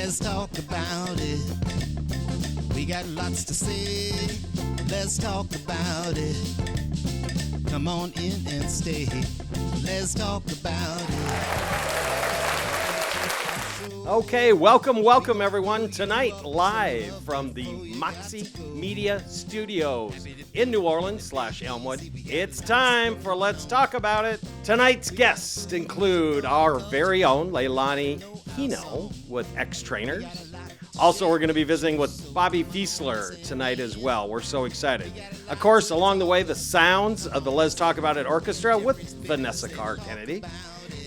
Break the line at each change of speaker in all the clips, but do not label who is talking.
Let's talk about it. We got lots to say. Let's talk about it. Come on in and stay. Let's talk about it.
Okay, welcome everyone. Tonight, live from the Moxie Media Studios in New Orleans / Elmwood. It's time for Let's Talk About It. Tonight's guests include our very own Leilani Heno with X-Trainers. Also, we're going to be visiting with Robert Feisler tonight as well. We're so excited. Of course, along the way, the sounds of the Let's Talk About It Orchestra with Vanessa Carr Kennedy.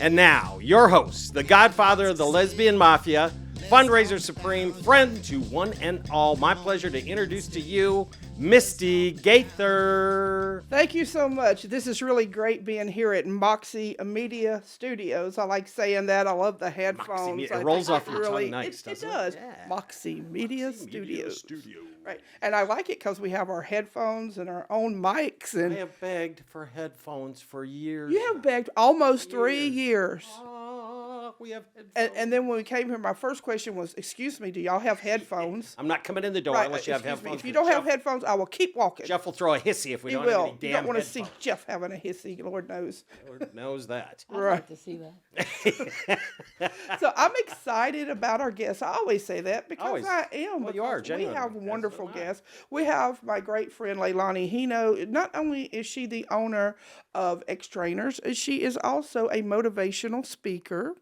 And now, your host, the godfather of the lesbian mafia, fundraiser supreme, friend to one and all. My pleasure to introduce to you, Misti Gaither.
Thank you so much. This is really great being here at Moxie Media Studios. I like saying that. I love the headphones.
It rolls off your tongue nice,
it
doesn't
does.
Yeah.
Moxie Media Studios. Right. And I like it because we have our headphones and our own mics. And
I have begged for headphones for years.
you have begged almost 3 years.
We have headphones.
And then when we came here, my first question was, excuse me, do y'all have headphones?
I'm not coming in the door unless you have
excuse me.
headphones.
If you don't have headphones, I will keep walking.
Jeff will throw a hissy if we
He
don't
will.
have any damn
You don't want to see
headphones.
Jeff having a hissy, Lord knows.
Lord knows that.
I'd like to see that.
So I'm excited about our guests. I always say that because
Always.
I am.
Well, you are,
because we
genuinely,
have
as
wonderful
am I.
guests. We have my great friend Leilani Heno. Not only is she the owner of X-Trainers, she is also a motivational speaker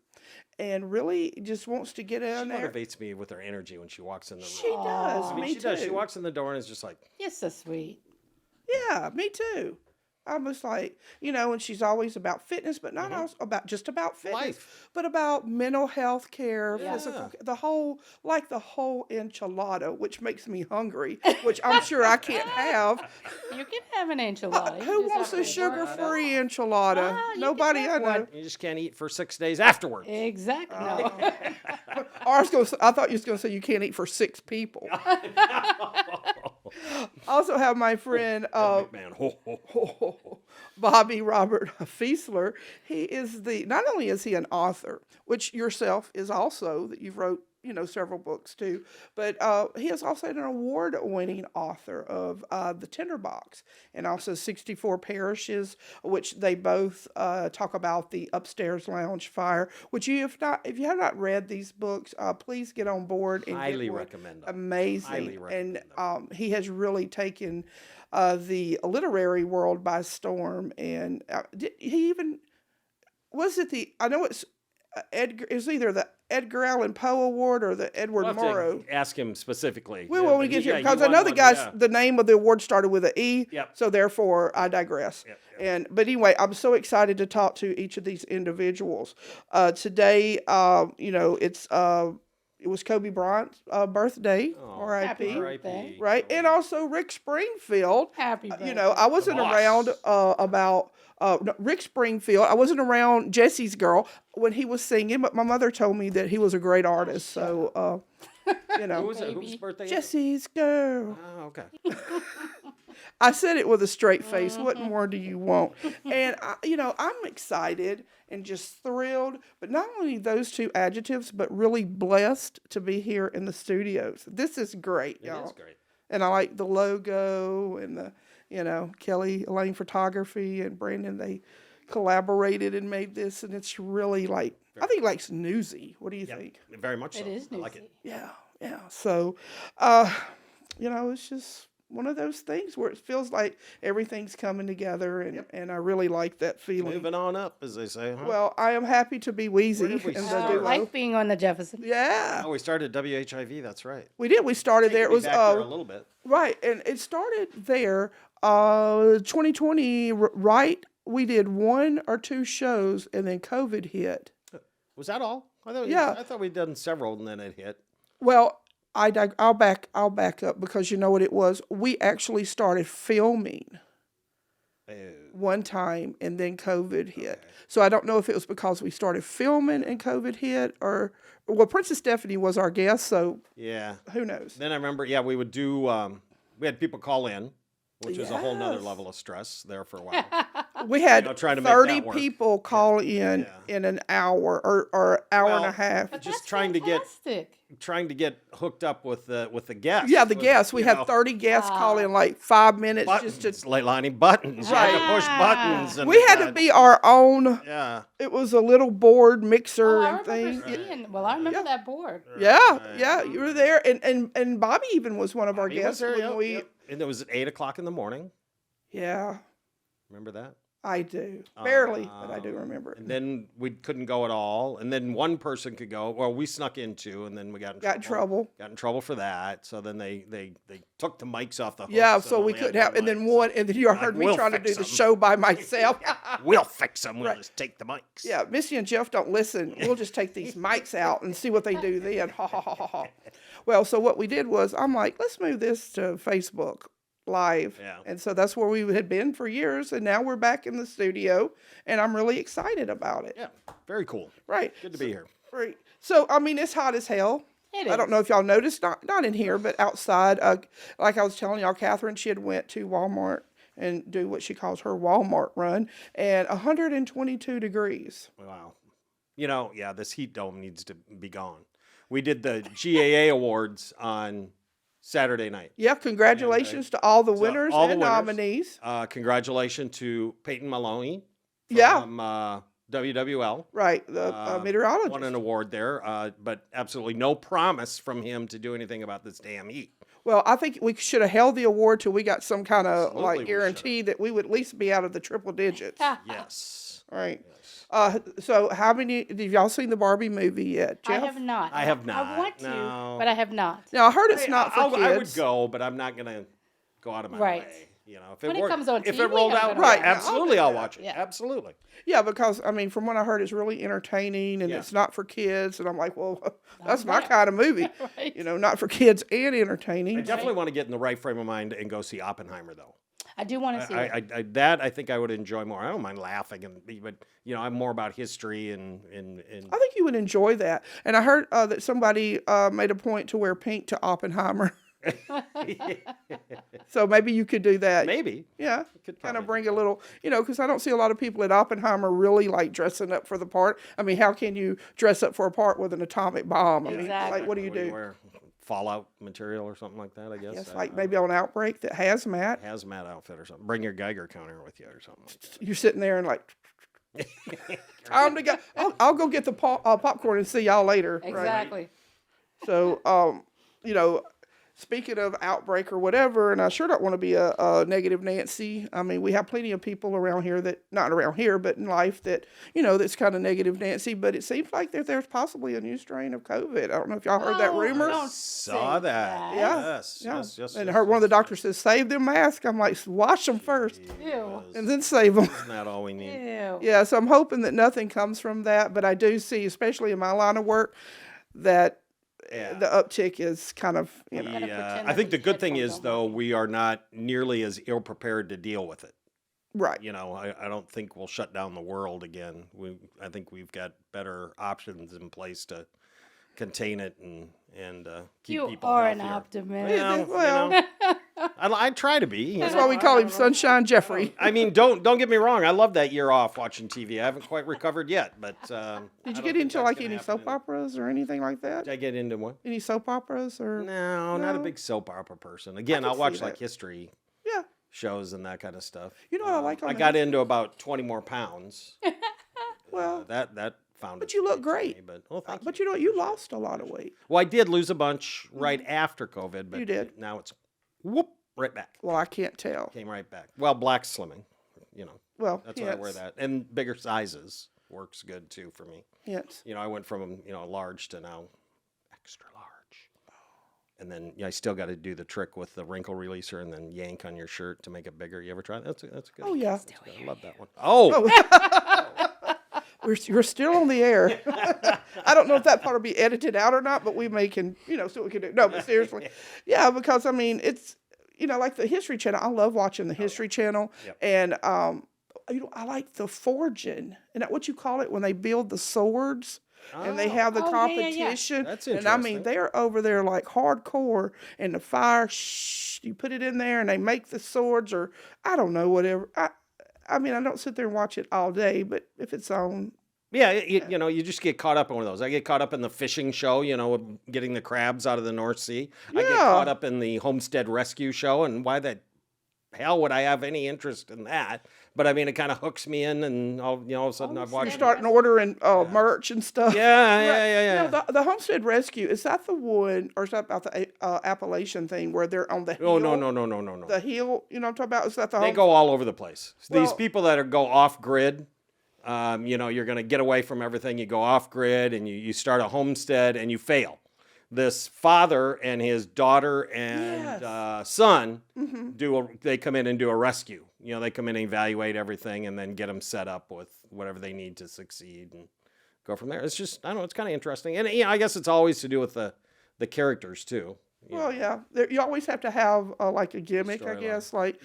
and really just wants to get in
She
there.
motivates me with her energy when she walks in the room.
She does.
Aw.
Me
she
too.
does. She walks in the door and is just like,
You're so sweet.
Yeah, me too. Almost like, and she's always about fitness, but not also about fitness,
Life.
but about mental health care,
Yeah.
physical, the whole enchilada, which makes me hungry, which I'm sure I can't have.
You can have an enchilada. You
Who
just
wants
have
a
to-
sugar-free enchilada?
Ah, you can
Nobody
have
I know.
one.
you just can't eat for 6 days afterwards.
Exactly. No.
I thought you was going to say you can't eat for 6 people. I also have my friend
Man, ho, ho, ho.
Bobby Robert Feisler. He is not only is he an author, which yourself is also, that you've wrote, several books too, but he is also an award-winning author of the Tinderbox and also 64 Parishes, which they both talk about the upstairs lounge fire, which if you have not read these books, please get on board and
Highly
get one.
recommend them.
Amazing.
Highly recommend
And he has really taken the literary world by storm. And I know it's Edgar, it's either the Edgar Allan Poe Award or the Edward
We'll have to
Morrow.
ask him specifically.
We
Yeah,
will
but
get
he-
here
yeah, he
because I
won
know the
one,
guy's
yeah.
the name of the award started with an E.
Yep.
So therefore, I digress.
Yep.
But anyway, I'm so excited to talk to each of these individuals today. It was Kobe Bryant's birthday.
Oh,
R.I.P.
Happy
R.I.P.
birthday.
Right, and also Rick Springfield.
Happy birthday.
I wasn't
The boss.
around Rick Springfield. I wasn't around Jesse's Girl when he was singing, but my mother told me that he was a great artist. So,
Who was it? Whose birthday? is it?
Jesse's Girl.
Oh, okay.
I said it with a straight face. What more do you want? And I'm excited and just thrilled, but not only those two adjectives, but really blessed to be here in the studios. This is great,
It
y'all.
is great.
And I like the logo and the, Kelly Elaine Photography and Brandon, they collaborated and made this. And it's really I think it's newsy. What do you
Yep.
think?
Very much so.
It is
I like
newsy.
it.
Yeah. So, it's just one of those things where it feels like everything's coming together. And I really like that feeling.
Moving on up, as they say, huh?
Well, I am happy to be Wheezy
Where
in
did we
the
start?
I
duo.
like being on the Jefferson.
Yeah.
Oh, we started WHIV, that's right.
We did. We started there. It
Take me
was
back there a little bit.
right, and it started there. 2020, right? We did 1 or 2 shows, and then COVID hit.
Was that all?
Yeah.
I thought we'd done several and then it hit.
Well, I'll back up because you know what it was. We actually started filming one time, and then COVID hit. So I don't know if it was because we started filming and COVID hit, or Princess Stephanie was our guest, so
Yeah.
who knows?
Then I remember, we would do, we had people call in, which was a whole nother
Yes.
level of stress there for a while.
We had
trying to make
30
that work.
people call in an hour or hour and a half.
But
Just
that's
trying to get hooked up with the guests.
Yeah, the guests. We had 30 guests call in like 5 minutes
buttons,
just to.
Leilani buttons. You had to push buttons. And
We had to be our own.
Yeah.
It was a little board mixer
I
and thing.
remember seeing. Well, I remember that board.
Yeah, you were there, and Bobby even was one of our
He was
guests
there,
when
yep,
we.
yep. And it was at 8:00 in the morning.
Yeah,
Remember that?
I do barely, but I do remember it.
And then we couldn't go at all. And then one person could go. Well, we snuck in too, and then we got in trouble. Got in trouble for that. So then they took the mics off the hook.
Yeah, so we couldn't have. And then you heard me
we'll
trying to do
fix
the
them.
show by myself.
We'll fix them. We'll
Right.
just take the mics.
Yeah, Misti and Jeff don't listen. We'll just take these mics out and see what they do then. Ha ha ha ha ha. Well, so what we did was I'm like, let's move this to Facebook Live.
Yeah.
And so that's where we had been for years, and now we're back in the studio, and I'm really excited about it.
Yeah. Very cool.
Right.
Good to be here.
Right. So I mean, it's hot as hell.
It
I don't
is.
know if y'all noticed, not in here, but outside. Like I was telling y'all, Catherine, she had went to Walmart and do what she calls her Walmart run, and 122 degrees.
Wow. This heat dome needs to be gone. We did the GAA awards on Saturday night.
Yeah, congratulations to all the winners
all the
and
winners.
nominees.
Congratulations to Peyton Maloney
Yeah.
from WWL.
Right, the meteorologist.
Won an award there, but absolutely no promise from him to do anything about this damn heat.
Well, I think we should have held the award till we got some kind of
Absolutely
like
we
guarantee that we would at least be out of the triple digits.
Yes.
Right. So how many, have y'all seen the Barbie movie yet,
I
Jeff?
have not.
I have not,
I want to,
no.
but I have not.
Now, I heard it's not for kids.
I would go, but I'm not going to go out of my
Right.
way. If
When it comes on
if
TV,
it rolled out,
I'm
Right.
absolutely, I'll watch it.
Yeah.
Absolutely.
Yeah, because, I mean, from what I heard, it's really entertaining and
Yeah.
it's not for kids. And I'm like, well, that's my
there.
kind of movie.
Right.
Not for kids and
I
entertaining.
definitely want to get in the right frame of mind and go see Oppenheimer, though.
I do want to see it.
I think I would enjoy more. I don't mind laughing, but I'm more about history and
I think you would enjoy that. And I heard that somebody made a point to wear pink to Oppenheimer. So maybe you could do that.
maybe.
Yeah,
Could
kind of
probably
bring a little, because I don't see a lot of people at Oppenheimer really like dressing up for the part. I mean, how can you dress up for a part with an atomic bomb? I mean,
Exactly.
like, what do you do?
Wear fallout material or something like that, I guess.
Yes,
I
like
don't
maybe on Outbreak that hazmat.
know. Hazmat outfit or something. Bring your Geiger counter with you or something like that.
You're sitting there and like, time to go. I'll go get the popcorn and see y'all later. Right?
Exactly.
So, speaking of outbreak or whatever, and I sure don't want to be a negative Nancy. I mean, we have plenty of people around here that, not around here, but in life that, that's kind of negative Nancy. But it seems like there's possibly a new strain of COVID. I don't know if y'all heard that
Oh,
rumor.
don't
Saw
say
that.
Yeah.
Yes.
And heard one of the doctors says, save them masks. I'm like, wash them first
Ew.
and then save them.
Isn't that all we need?
Ew.
Yeah, so I'm hoping that nothing comes from that. But I do see, especially in my line of work, that the uptick is kind of,
Gotta
Yeah.
pretend
I
that
think the
these
good thing
headphones
is,
don't
though,
work.
we are not nearly as ill prepared to deal with it.
right.
I don't think we'll shut down the world again. I think we've got better options in place to contain it and keep
You
people
are an
healthier.
optimist.
Well,
I try to be.
that's why we call him Sunshine Jeffery.
I mean, don't get me wrong. I love that year off watching TV. I haven't quite recovered yet, but
Did you get into like any soap operas or anything like that?
Did I get into one?
Any soap operas or?
No, not a
No.
big soap opera person. Again,
can
I'll watch
see
like
that.
history
Yeah.
shows and that kind of stuff.
You know what I like on
I
the
got
history-
into about 20 more pounds.
Well,
that found.
but
its
you
way
look
to
great.
me, but thank you.
but you lost a lot of weight.
Well, I did lose a bunch right after COVID, but
You did.
now it's whoop right back.
Well, I can't tell.
Came right back. Well, black slimming,
Well,
that's why I wear that, and bigger sizes works good too for me.
Hence.
I went from large to now extra large, and then I still got to do the trick with the wrinkle releaser and then yank on your shirt to make it bigger. You ever try that? That's good.
Oh yeah.
I love that one. Oh,
We're still on the air. I don't know if that part will be edited out or not, but we can, see what we can do. No, but seriously. Yeah, because I mean, it's, like the History Channel. I love watching the History Channel.
Yep.
And, I like the forging. Isn't that what you call it when they build the swords? And they have the
Oh, yeah, yeah, yeah.
competition.
That's
And I mean,
interesting.
they're over there like hardcore. And the fire, you put it in there and they make the swords or I don't know, whatever. I mean, I don't sit there and watch it all day, but if it's on.
Yeah, you just get caught up in one of those. I get caught up in the fishing show, getting the crabs out of the North Sea. I get caught up in the homestead rescue show, and why the hell would I have any interest in that? But I mean, it kind of hooks me in, and all of a sudden I've watched.
You're starting ordering merch and stuff.
Yeah.
The Homestead Rescue, is that the one, or is that about the Appalachian thing where they're on the hill?
Oh, no.
The hill, you know what I'm talking about? Is that the
They go all over the place. These people that go off grid. You're going to get away from everything. You go off grid and you start a homestead and you fail. This father and his daughter and son they come in and do a rescue. They come in and evaluate everything and then get them set up with whatever they need to succeed and go from there. It's just, I don't know, it's kind of interesting. And I guess it's always to do with the characters too.
Yeah. You always have to have like a gimmick, I guess. Like,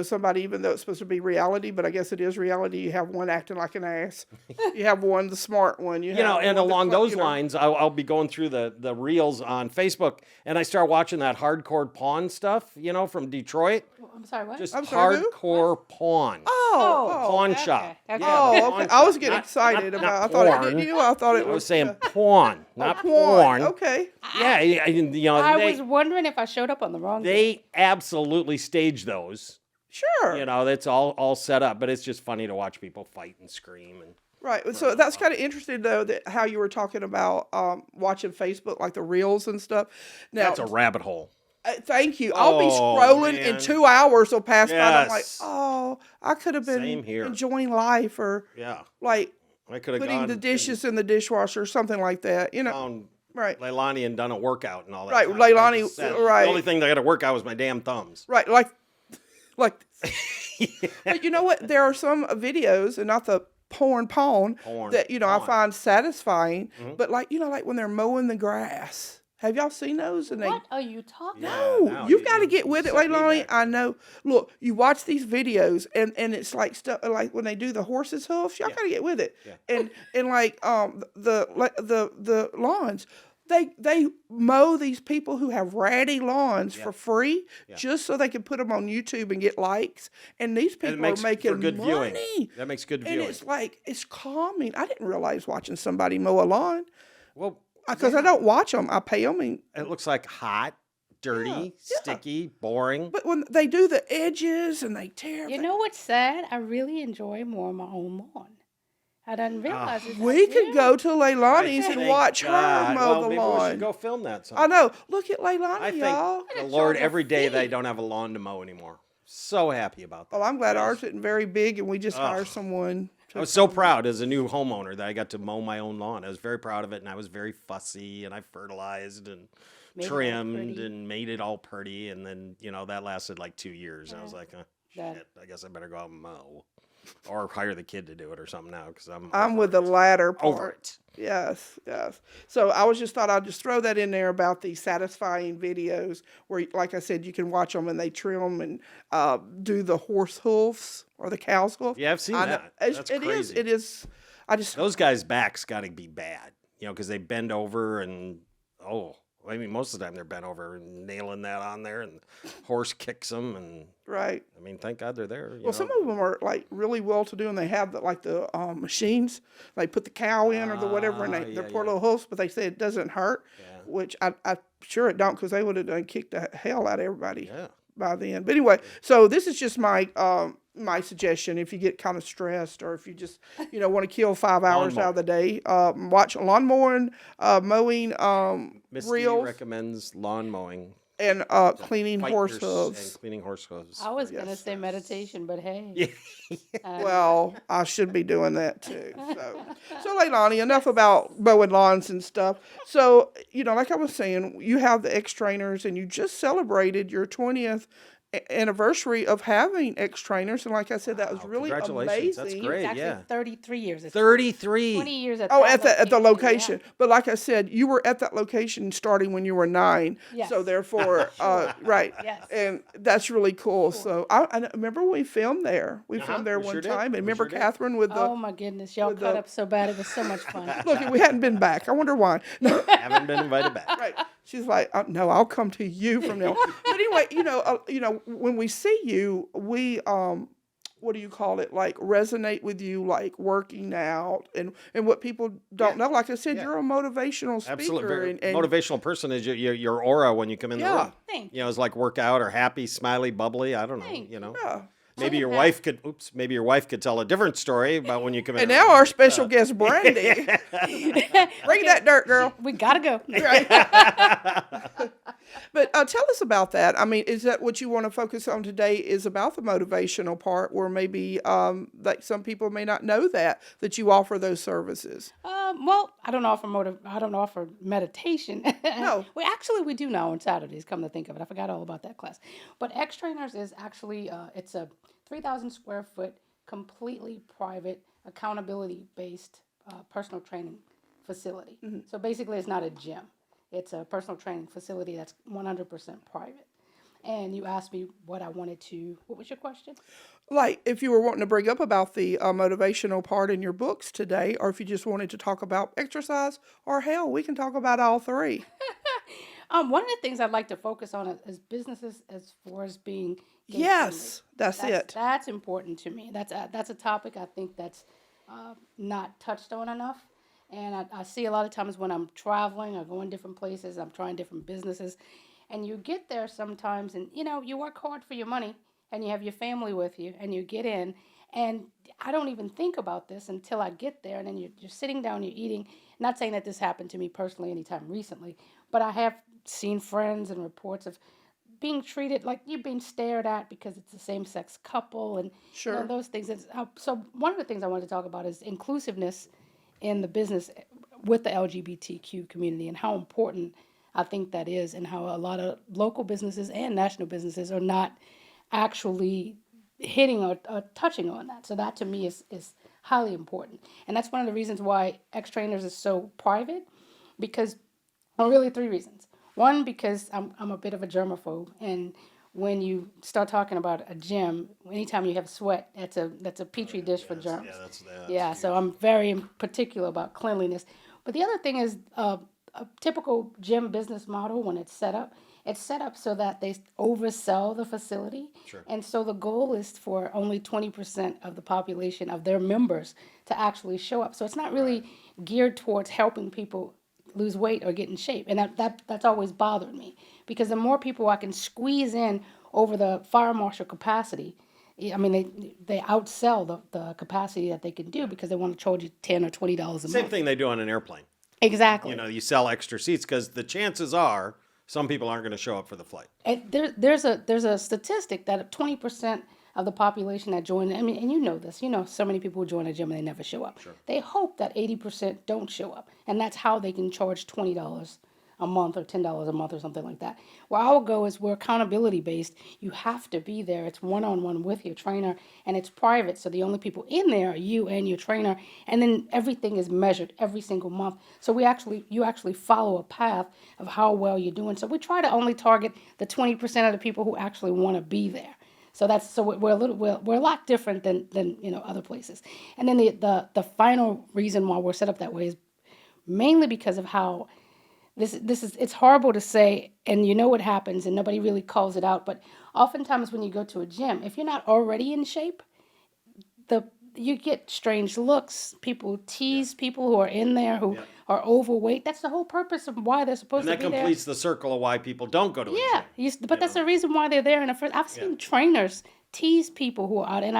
somebody, even though it's supposed to be reality, but I guess it is reality. You have one acting like an ass. You have one, the smart one.
And along those lines, I'll be going through the reels on Facebook, and I start watching that hardcore pawn stuff, from Detroit.
I'm sorry, what?
Just hardcore pawn. Pawn shop.
Okay.
Okay. I was getting excited about. I thought it was.
I was saying pawn, not
porn.
porn.
Okay.
Yeah,
I was wondering if I showed up on the wrong day.
They absolutely stage those.
Sure.
That's all set up, but it's just funny to watch people fight and scream and.
Right. So that's kind of interesting, though, that how you were talking about watching Facebook, like the reels and stuff. Now,
that's a rabbit hole.
Thank you. I'll be scrolling and 2 hours will pass by. And I'm like, I could have been enjoying life or like
I could have
putting the dishes in the dishwasher or something like that. Right.
Leilani and done a workout and all that.
Right. Leilani. Right.
The only thing that I got to work out was my damn thumbs.
Right. Like. But you know what? There are some videos, and not the porn that I find satisfying. Mm-hmm. But like when they're mowing the grass. Have y'all seen those? And
what are you talking
about? No, you've got to get with it, Leilani. I know. Look, you watch these videos, and it's like stuff like when they do the horse's hoofs. Y'all got to get with it. Yeah. And like the lawns, they mow these people who have ratty lawns for free just so they can put them on YouTube and get likes. And these people are making
good
money.
Viewing. That makes good viewing.
And it's like it's calming. I didn't realize watching somebody mow a lawn.
Well.
Because I don't watch them. I pay them.
It looks like hot, dirty, sticky, boring.
But when they do the edges and they tear.
You know what's sad? I really enjoy mowing my own lawn. I didn't realize it.
We could go to Leilani's and watch her mow the lawn.
We should go film that sometime.
I know. Look at Leilani, y'all.
The Lord, every day they don't have a lawn to mow anymore. So happy about that.
Well, I'm glad ours isn't very big and we just hire someone.
I was so proud as a new homeowner that I got to mow my own lawn. I was very proud of it, and I was very fussy, and I fertilized and trimmed and made it all pretty. And then, that lasted like 2 years. And I was like, shit, I guess I better go out and mow. Or hire the kid to do it or something now, because
I'm with the latter part.
Over it.
Yes. So I thought I'd just throw that in there about the satisfying videos where, like I said, you can watch them and they trim and do the horse hoofs or the cow's hoof.
Yeah, I've seen that. That's crazy.
It is.
Those guys' backs got to be bad, because they bend over and most of the time they're bent over and nailing that on there, and the horse kicks them, and thank God they're there.
Well, some of them are like really well to do, and they have the machines. They put the cow in or the whatever, and they're poor little hoofs, but they say it doesn't hurt, which I'm sure it don't, because they would have done kicked the hell out of everybody by then. But anyway, so this is just my suggestion. If you get kind of stressed, or if you just want to kill 5 hours out of the day, watch lawn mowing,
Misti
reels.
recommends lawn mowing
and cleaning horse hooves.
And cleaning horse hooves.
I was going to say meditation, but hey.
Well, I should be doing that too. So Leilani, enough about mowing lawns and stuff. So, like I was saying, you have the X-Trainers, and you just celebrated your 20th anniversary of having X-Trainers, and like I said, that was really
congratulations.
amazing.
That's great.
It's actually 33 years. It's
33.
20 years at
at the location. Yeah. But like I said, you were at that location starting when you were 9.
Yes.
So therefore, right.
Yes.
And that's really cool. So I remember we filmed there. We filmed there one time. And remember Catherine with the...
Oh my goodness. Y'all cut up so bad. It was so much fun.
Look, we hadn't been back. I wonder why.
Haven't been invited back.
Right. She's like, no, I'll come to you from now. But anyway, when we see you, what do you call it, like resonate with you, like working out and what people don't know. Like I said, you're a motivational speaker.
Absolutely. Very
And
motivational person is your aura when you come in the room.
Thank
You know, it's like workout or happy, smiley, bubbly. I don't know.
Thank
You know.
yeah.
Maybe your wife could. Maybe your wife could tell a different story about when you come in.
And now our special guest, Brandy. Bring that dirt, girl.
We gotta go.
But tell us about that. I mean, is that what you want to focus on today? Is about the motivational part, where maybe like some people may not know that you offer those services.
Well, I don't offer meditation.
No.
We do now on Saturdays. Come to think of it, I forgot all about that class. But X Trainers is actually it's a 3,000 square foot, completely private, accountability based personal training facility.
Mm-hmm.
So basically, it's not a gym. It's a personal training facility that's 100% private. And you asked me what was your question?
Like, if you were wanting to bring up about the motivational part in your books today, or if you just wanted to talk about exercise, or hell, we can talk about all three.
One of the things I'd like to focus on is businesses as far as being
Yes, that's it.
That's important to me. That's a topic I think that's not touched on enough. And I see a lot of times when I'm traveling, I go in different places, I'm trying different businesses, and you get there sometimes, and you work hard for your money, and you have your family with you, and you get in, and I don't even think about this until I get there, and then you're sitting down, you're eating. Not saying that this happened to me personally anytime recently, but I have seen friends and reports of being treated like you're being stared at because it's a same-sex couple, and
Sure.
those things. So one of the things I wanted to talk about is inclusiveness in the business with the LGBTQ community, and how important I think that is, and how a lot of local businesses and national businesses are not actually hitting or touching on that. So that to me is highly important. And that's one of the reasons why X Trainers is so private, because, well, really 3 reasons. One, because I'm a bit of a germaphobe, and when you start talking about a gym, anytime you have sweat, that's a petri dish for germs. So I'm very particular about cleanliness. But the other thing is a typical gym business model, when it's set up so that they oversell the facility.
Sure.
And so the goal is for only 20% of the population of their members to actually show up. So it's not really geared towards helping people lose weight or get in shape. And that's always bothered me, because the more people I can squeeze in over the fire marshal capacity, I mean, they outsell the capacity that they can do, because they want to charge you $10 or $20 a month.
Same thing they do on an airplane.
Exactly.
You sell extra seats because the chances are some people aren't going to show up for the flight.
And there's a statistic that 20% of the population that join, I mean, and you know this, so many people who join a gym and they never show up.
Sure.
They hope that 80% don't show up, and that's how they can charge $20 a month or $10 a month or something like that. Where our goal is, we're accountability based. You have to be there. It's one-on-one with your trainer, and it's private. So the only people in there are you and your trainer, and then everything is measured every single month. So you actually follow a path of how well you're doing. So we try to only target the 20% of the people who actually want to be there. So we're a lot different than other places. And then the final reason why we're set up that way is mainly because of how it's horrible to say, and what happens, and nobody really calls it out. But oftentimes when you go to a gym, if you're not already in shape, you get strange looks. People tease people who are in there who are overweight. That's the whole purpose of why they're supposed to be there.
And that completes the circle of why people don't go to a gym.
But that's the reason why they're there in the first. I've seen trainers tease people who are out, and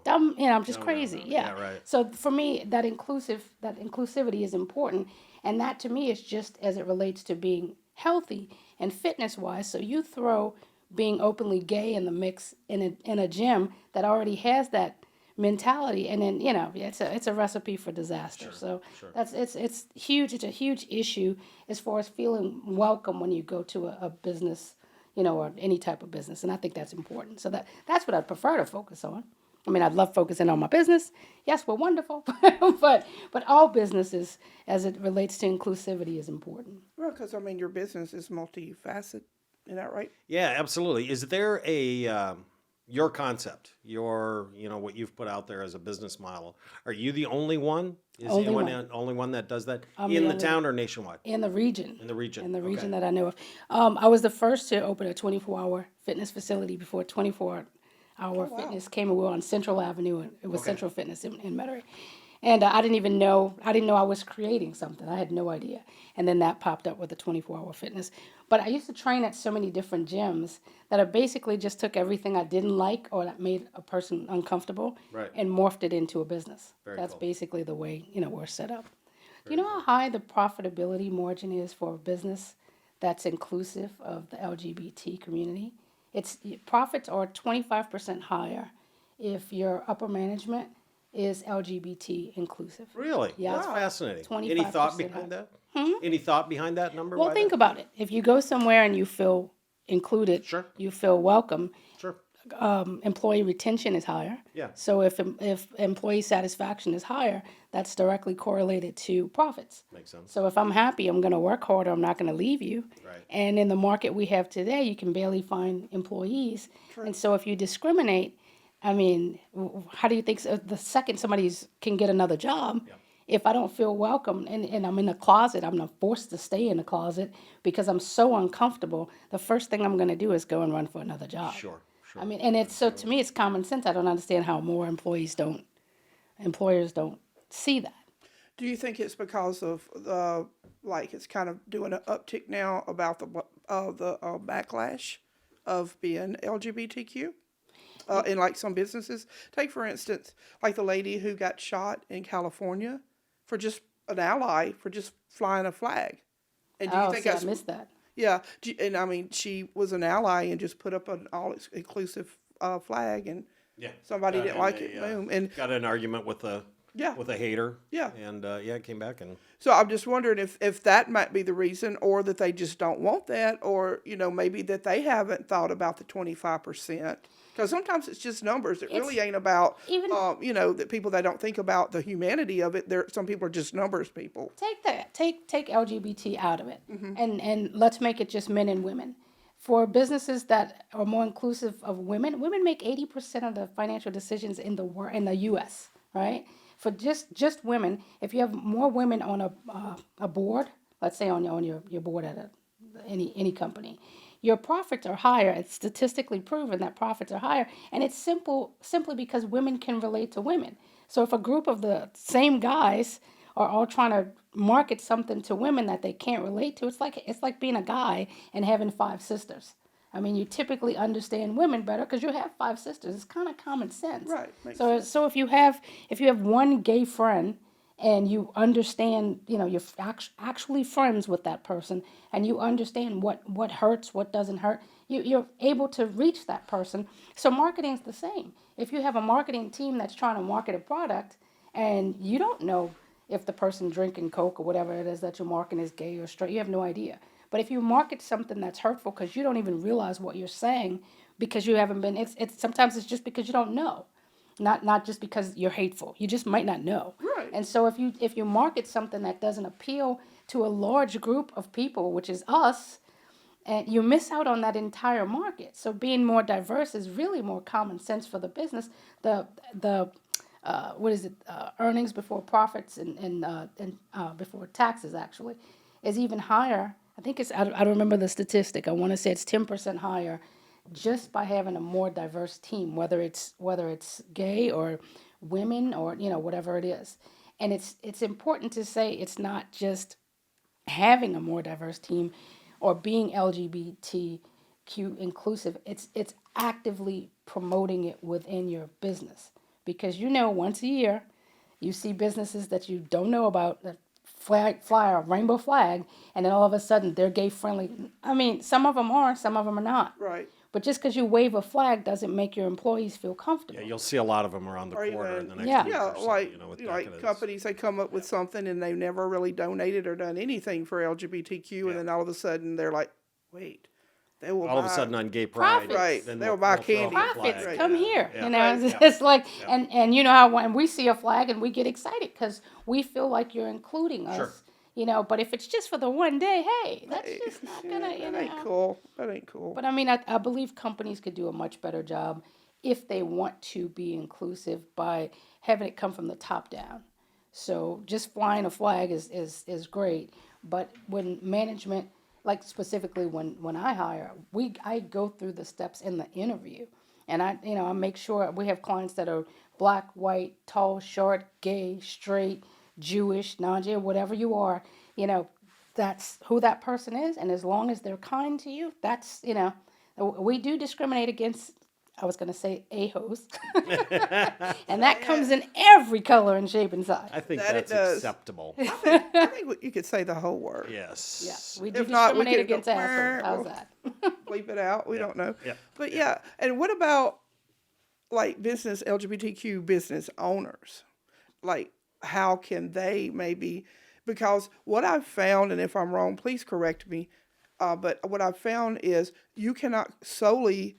dumb. I'm just crazy. Yeah.
Right.
So for me, that inclusivity is important, and that to me is just as it relates to being healthy and fitness wise. So you throw being openly gay in the mix in a gym that already has that mentality, and then it's a recipe for disaster. It's huge. It's a huge issue as far as feeling welcome when you go to a business, or any type of business, and I think that's important. So that's what I'd prefer to focus on. I mean, I'd love focusing on my business. Yes, we're wonderful, but all businesses, as it relates to inclusivity, is important.
Well, because your business is multifaceted. Is that right?
Yeah, absolutely. Is there your concept, what you've put out there as a business model? Are you the only one? Is anyone the only one that does that in the town or nationwide?
In the region.
In the region.
In the region that I know of. I was the first to open a 24-hour fitness facility before 24 Our
wow.
Fitness came, and we were on Central Avenue, and it was
Okay.
Central Fitness in Metairie. And I didn't know I was creating something. I had no idea. And then that popped up with the 24-hour fitness. But I used to train at so many different gyms that I basically just took everything I didn't like or that made a person uncomfortable
Right.
and morphed it into a business.
Very
That's
cool.
basically the way, we're set up. Do you know how high the profitability margin is for a business that's inclusive of the LGBT community? Profits are 25% higher if your upper management is LGBT inclusive.
Really?
Yeah.
That's
Wow.
fascinating. Any thought
25%
behind that?
Hmm?
Any thought behind that number?
Well,
Why
think
that?
about it. If you go somewhere and you feel included,
Sure.
you feel welcome,
Sure.
employee retention is higher.
Yeah.
So if employee satisfaction is higher, that's directly correlated to profits.
Makes sense.
So if I'm happy, I'm going to work harder. I'm not going to leave you.
Right.
And in the market we have today, you can barely find employees. And so if you discriminate, I mean, how do you think the second somebody can get another job?
Yeah.
If I don't feel welcome and I'm in the closet, I'm not forced to stay in the closet because I'm so uncomfortable, the first thing I'm going to do is go and run for another job.
Sure. Sure.
I mean, and it's so to me, it's common sense. I don't understand how more employers don't see that.
Do you think it's because of the it's kind of doing an uptick now about the backlash of being LGBTQ in like some businesses? Take for instance, like the lady who got shot in California for just an ally for just flying a flag. And do you think
I missed that.
Yeah, and I mean she was an ally and just put up an all inclusive flag, and
Yeah.
somebody
Got
didn't
in
like
a,
it. Boom, and
got in an argument with a
yeah.
hater.
Yeah.
And it came back and
So I'm just wondering if that might be the reason, or that they just don't want that, or maybe that they haven't thought about the 25%. Because sometimes it's just numbers. It really ain't about
even-
that people that don't think about the humanity of it. Some people are just numbers people.
Take that. Take LGBT out of it, and let's make it just men and women. For businesses that are more inclusive of women, women make 80% of the financial decisions in the U.S. Right? For just women, if you have more women on a board, let's say on your board at any company, your profits are higher. It's statistically proven that profits are higher, and it's simply because women can relate to women. So if a group of the same guys are all trying to market something to women that they can't relate to, it's like being a guy and having 5 sisters. I mean, you typically understand women better because you have 5 sisters. It's kind of common sense.
Right. Makes
So if you have one gay friend and you understand, you're actually friends with that person, and you understand what hurts, what doesn't hurt, you're able to reach that person. So marketing's the same. If you have a marketing team that's trying to market a product and you don't know if the person drinking Coke or whatever it is that you're marketing is gay or straight, you have no idea. But if you market something that's hurtful because you don't even realize what you're saying because you haven't been, sometimes it's just because you don't know. Not just because you're hateful. You just might not know.
Right.
And so if you market something that doesn't appeal to a large group of people, which is us, and you miss out on that entire market. So being more diverse is really more common sense for the business. The earnings before profits and before taxes actually is even higher. I think I don't remember the statistic. I want to say it's 10% higher just by having a more diverse team, whether it's gay or women or whatever it is. And it's important to say it's not just having a more diverse team or being LGBTQ inclusive. It's actively promoting it within your business, because once a year you see businesses that you don't know about that fly a rainbow flag, and then all of a sudden they're gay friendly. I mean, some of them are, some of them are not.
Right.
But just because you wave a flag doesn't make your employees feel comfortable.
yeah, you'll see a lot of them around the
Or
corner
even-
in the next
Yeah.
week
Yeah,
or so, with
like
decadence.
companies, they come up with something and they've never really donated or done anything for LGBTQ, and then all of a sudden they're like, wait, they will
All of a
buy-
sudden on Gay Pride,
Profits.
Right.
then
They'll buy
throw up the
candy.
flag.
Profits,
Right.
come
Yeah,
here.
yeah.
It's like, and you know how when we see a flag and we get excited because we feel like you're including us.
Sure.
But if it's just for the one day, hey, that's just not gonna,
That ain't cool. That ain't cool.
But I mean, I believe companies could do a much better job if they want to be inclusive by having it come from the top down. So just flying a flag is great, but when management, like specifically when I hire, I go through the steps in the interview And I make sure we have clients that are black, white, tall, short, gay, straight, Jewish, non-Jew, whatever you are, that's who that person is. And as long as they're kind to you, we do discriminate against, I was going to say a-hoes. And that comes in every color and shape and size.
I think
That it
that's
does.
acceptable.
I think you could say the whole word.
Yes.
Yeah, we do
If not, we
discriminate
could go,
against assholes. How's that?
Bleep it out. We don't know.
Yeah.
But yeah. And what about like business, LGBTQ business owners? Like, how can they maybe, because what I've found, and if I'm wrong, please correct me, but what I've found is you cannot solely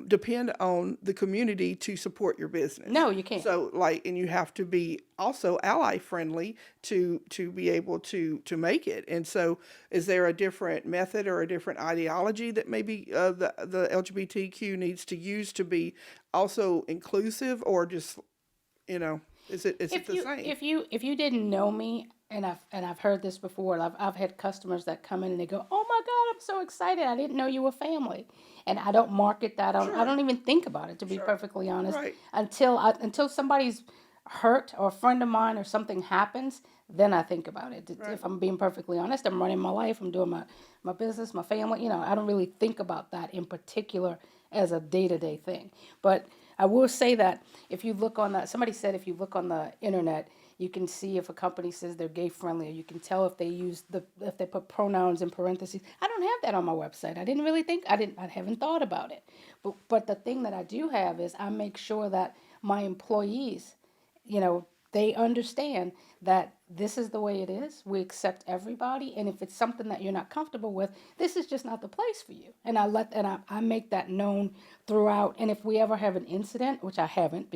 depend on the community to support your business.
No, you can't.
So and you have to be also ally friendly to be able to make it. And so is there a different method or a different ideology that maybe the LGBTQ needs to use to be also inclusive, or just, is it the same?
If you didn't know me, and I've heard this before, I've had customers that come in and they go, "Oh my God, I'm so excited! I didn't know you were family," and I don't market that. I don't even think about it, to be perfectly honest,
Right.
until somebody's hurt or a friend of mine or something happens. Then I think about it.
Right.
If I'm being perfectly honest, I'm running my life. I'm doing my business, my family. I don't really think about that in particular as a day-to-day thing. But I will say that if you look on somebody said if you look on the internet, you can see if a company says they're gay friendly, or you can tell if they if they put pronouns in parentheses. I don't have that on my website. I haven't thought about it. But the thing that I do have is I make sure that my employees, they understand that this is the way it is. We accept everybody, and if it's something that you're not comfortable with, this is just not the place for you. And I make that known throughout. And if we ever have an incident, which I haven't,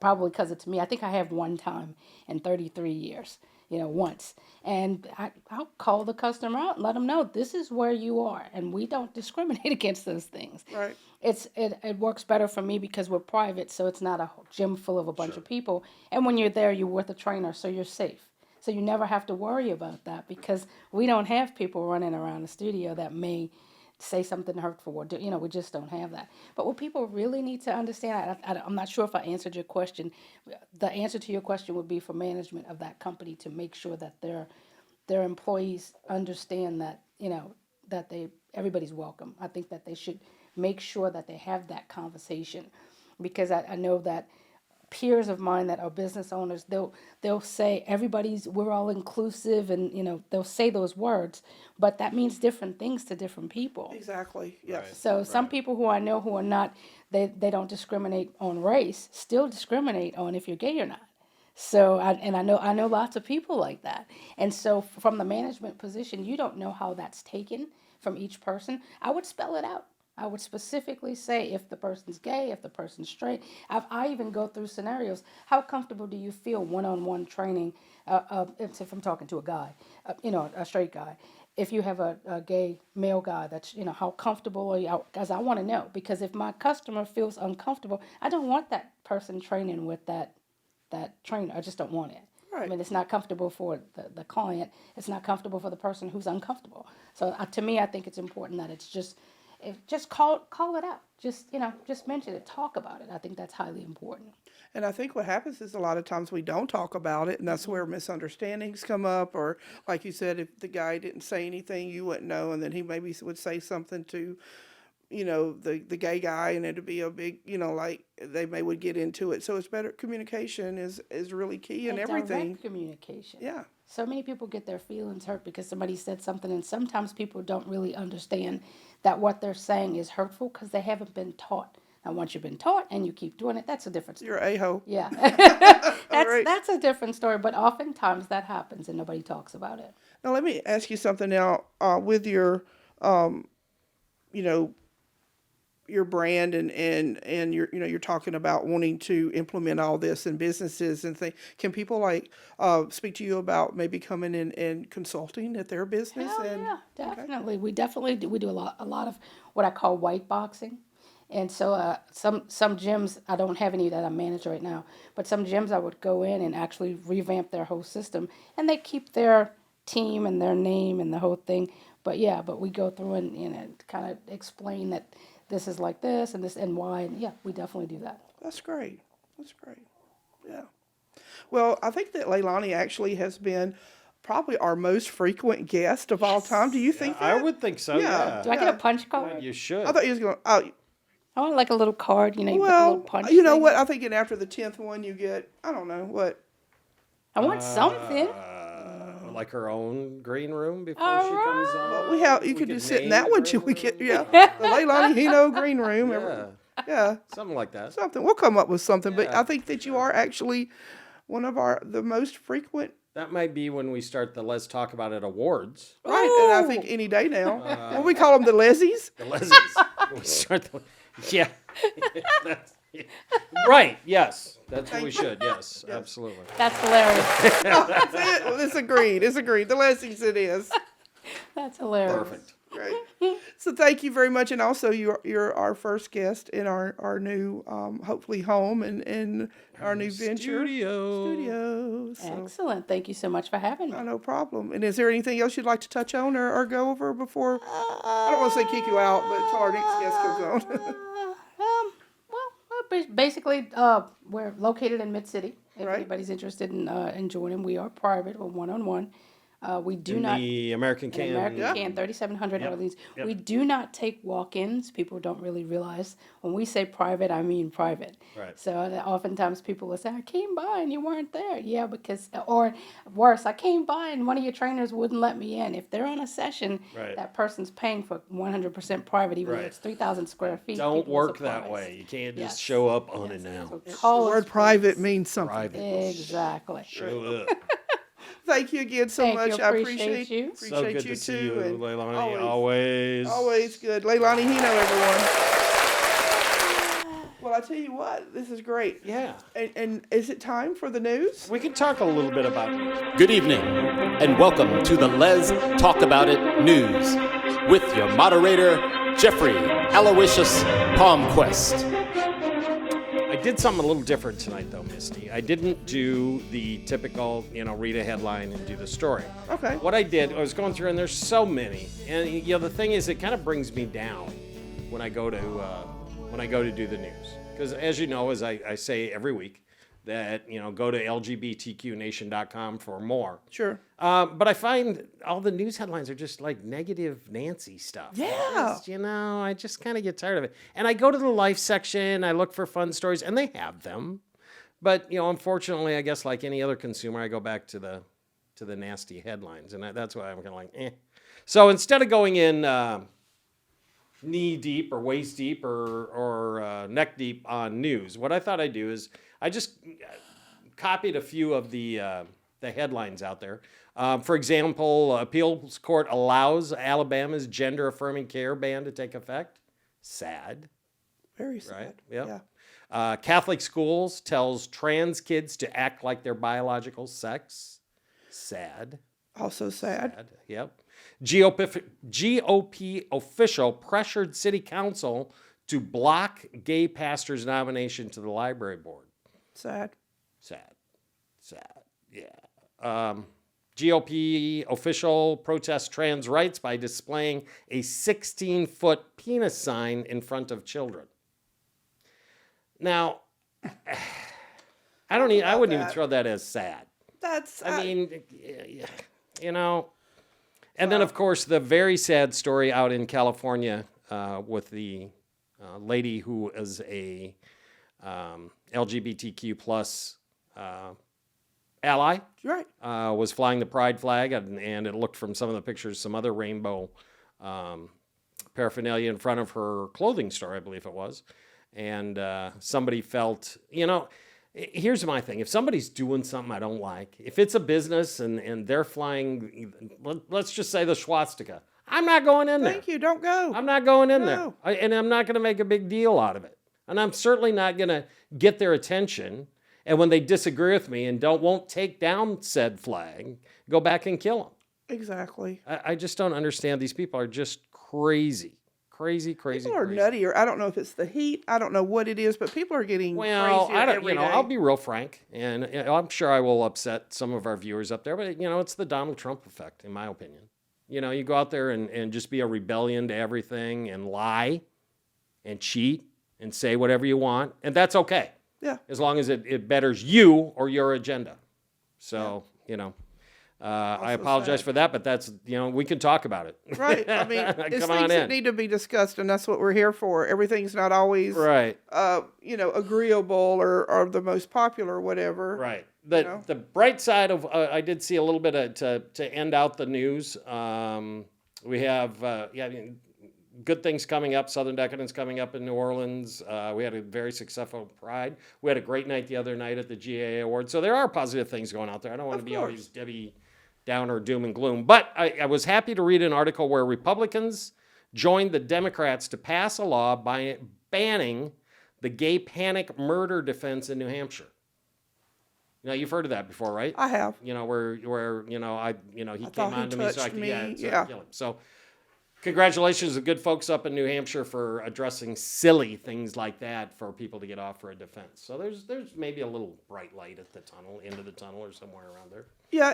probably because it's me, I think I have one time in 33 years, once. And I'll call the customer out and let them know this is where you are, and we don't discriminate against those things.
Right.
It works better for me because we're private, so it's not a gym full of a bunch of people. And when you're there, you're with a trainer, so you're safe. So you never have to worry about that, because we don't have people running around the studio that may say something hurtful, or we just don't have that. But what people really need to understand, I'm not sure if I answered your question. The answer to your question would be for management of that company to make sure that their employees understand that that everybody's welcome. I think that they should make sure that they have that conversation, because I know that peers of mine that are business owners, they'll say we're all inclusive, and they'll say those words, but that means different things to different people.
Exactly. Yes.
So some people who I know who are not, they don't discriminate on race, still discriminate on if you're gay or not. So I know lots of people like that. And so from the management position, you don't know how that's taken from each person. I would spell it out. I would specifically say if the person's gay, if the person's straight. I even go through scenarios. How comfortable do you feel one-on-one training? If I'm talking to a guy, a straight guy. If you have a gay male guy, that's how comfortable are you? Because I want to know. Because if my customer feels uncomfortable, I don't want that person training with that trainer. I just don't want it.
Right.
I mean, it's not comfortable for the client. It's not comfortable for the person who's uncomfortable. So to me, I think it's important that it's just call it out. Just mention it. Talk about it. I think that's highly important.
And I think what happens is a lot of times we don't talk about it, and that's where misunderstandings come up. Or like you said, if the guy didn't say anything, you wouldn't know, and then he maybe would say something to, the gay guy, and it'd be a big, like they would get into it. So it's better. Communication is really key in everything.
Direct communication.
Yeah.
So many people get their feelings hurt because somebody said something, and sometimes people don't really understand that what they're saying is hurtful because they haven't been taught. Now, once you've been taught and you keep doing it, that's a different story.
You're a-hole.
Yeah.
Right.
That's a different story, but oftentimes that happens and nobody talks about it.
Now, let me ask you something now with your, your brand and you're talking about wanting to implement all this in businesses and things. Can people speak to you about maybe coming in and consulting at their business?
Yeah, definitely. Okay. We definitely do. We do a lot of what I call white boxing. And so some gyms, I don't have any that I manage right now, but some gyms I would go in and actually revamp their whole system, and they keep their team and their name and the whole thing. But we go through and kind of explain that this is like this and this and why. And yeah, we definitely do that.
That's great. That's great. Yeah. Well, I think that Leilani actually has been probably our most frequent guest of all time. Do you think that?
I would think so, yeah.
Do I get a punch card?
You should.
I thought you was going. Oh,
I want like a little card, you know, you put a
well,
little punch
you know
thing.
what? I think after the 10th one, you get. I don't know what.
I want something.
Like her own green room before
All
she comes on.
Well, we have. You could just sit in that
name
one
the
till we
green
get.
room.
Yeah, the Leilani Heno green room.
Yeah,
Yeah,
something like that.
something. We'll come up with something. But
Yeah.
I think that you are actually one of the most frequent.
That might be when we start the Let's Talk About It awards.
Right, and I think any day now. What we call them, the Lezzies.
The Lesbies. We start the, yeah. Right, yes. That's what we should, yes, absolutely.
That's hilarious.
That's it. Well, it's agreed. It's agreed. The Lezzies it is.
That's hilarious.
Perfect.
Great. So thank you very much, and also you're our first guest in our new hopefully home and our new venture studio. So
Excellent. Thank you so much for having me.
no problem. And is there anything else you'd like to touch on or go over before? I don't want to say kick you out, but until our next guest comes on.
Basically, we're located in Mid-City. If
Right.
anybody's interested in joining, we are private or one-on-one. We do
In
not.
the American Can.
American Can, 3,700 Orleans. We do not take walk-ins. People don't really realize when we say private, I mean private.
Right.
So oftentimes people will say, "I came by and you weren't there." Yeah, because or worse, I came by and one of your trainers wouldn't let me in. If they're on a session,
Right.
that person's paying for 100% private, even though
Right.
it's 3,000 square feet.
Don't
people
work
surprise.
that way. You can't just
Yes.
show up unannounced.
So
The
call
word
us,
private
please.
means something.
Private.
Exactly.
Show up.
Thank you again so
Thank
much.
you.
I
Appreciate you.
appreciate
So good
you
to see you,
too. And
Leilani. Always.
always good. Leilani Heno, everyone. Well, I tell you what, this is great.
Yeah.
And is it time for the news?
We can talk a little bit about it.
Good evening, and welcome to the Les Talk About It News with your moderator, Jeffery Aloysius Palmquist.
I did something a little different tonight, though, Misty. I didn't do the typical, read a headline and do the story.
Okay.
What I did, I was going through, and there's so many. And the thing is, it kind of brings me down when I go to do the news, because as you know, as I say every week, that go to lgbtqnation.com for more.
Sure.
But I find all the news headlines are just like negative Nancy stuff.
Yeah.
I just kind of get tired of it. And I go to the life section, I look for fun stories, and they have them. But, unfortunately, I guess like any other consumer, I go back to the nasty headlines. And that's why I'm kind of like, eh. So instead of going in knee deep or waist deep or neck deep on news, what I thought I'd do is I just copied a few of the headlines out there. For example, appeals court allows Alabama's gender-affirming care ban to take effect. Sad,
Very sad.
right? Yep.
Yeah.
Catholic schools tells trans kids to act like their biological sex. Sad.
Also sad.
Yep. GOP official pressured city council to block gay pastor's nomination to the library board.
Sad.
Sad. Yeah. GOP official protests trans rights by displaying a 16-foot penis sign in front of children. Now, I wouldn't even throw that as sad.
That's.
I mean, And then, of course, the very sad story out in California with the lady who is a LGBTQ plus ally,
right.
was flying the pride flag, and it looked from some of the pictures, some other rainbow paraphernalia in front of her clothing store, I believe it was. And somebody felt, here's my thing. If somebody's doing something I don't like, if it's a business and they're flying, let's just say the swastika, I'm not going in there.
Thank you. Don't go.
I'm not going in
No.
there. And I'm not going to make a big deal out of it. And I'm certainly not going to get their attention. And when they disagree with me and won't take down said flag, go back and kill them.
Exactly.
I just don't understand. These people are just crazy. Crazy.
People are nutty, or I don't know if it's the heat. I don't know what it is, but people are getting
Well,
crazier every day.
I'll be real frank, and I'm sure I will upset some of our viewers up there, but it's the Donald Trump effect, in my opinion. You go out there and just be a rebellion to everything and lie, and cheat and say whatever you want, and that's okay.
Yeah.
As long as it betters you or your agenda. So, I apologize for that, but that's, we can talk about it.
Right. I mean, it's
Come on
things
in.
that need to be discussed, and that's what we're here for. Everything's not always,
Right.
agreeable or the most popular or whatever.
Right. The bright side of, I did see a little bit of, to end out the news. We have, good things coming up. Southern Decadence coming up in New Orleans. We had a very successful Pride. We had a great night the other night at the GAA Awards. So there are positive things going out there. I don't want to be always Debbie Downer, doom and gloom. But I was happy to read an article where Republicans joined the Democrats to pass a law by banning the gay panic murder defense in New Hampshire. Now, you've heard of that before, right?
I have.
Where he came on to me so I could kill him. So congratulations to good folks up in New Hampshire for addressing silly things like that for people to get off for a defense. So there's maybe a little bright light at the tunnel, end of the tunnel or somewhere around there.
Yeah,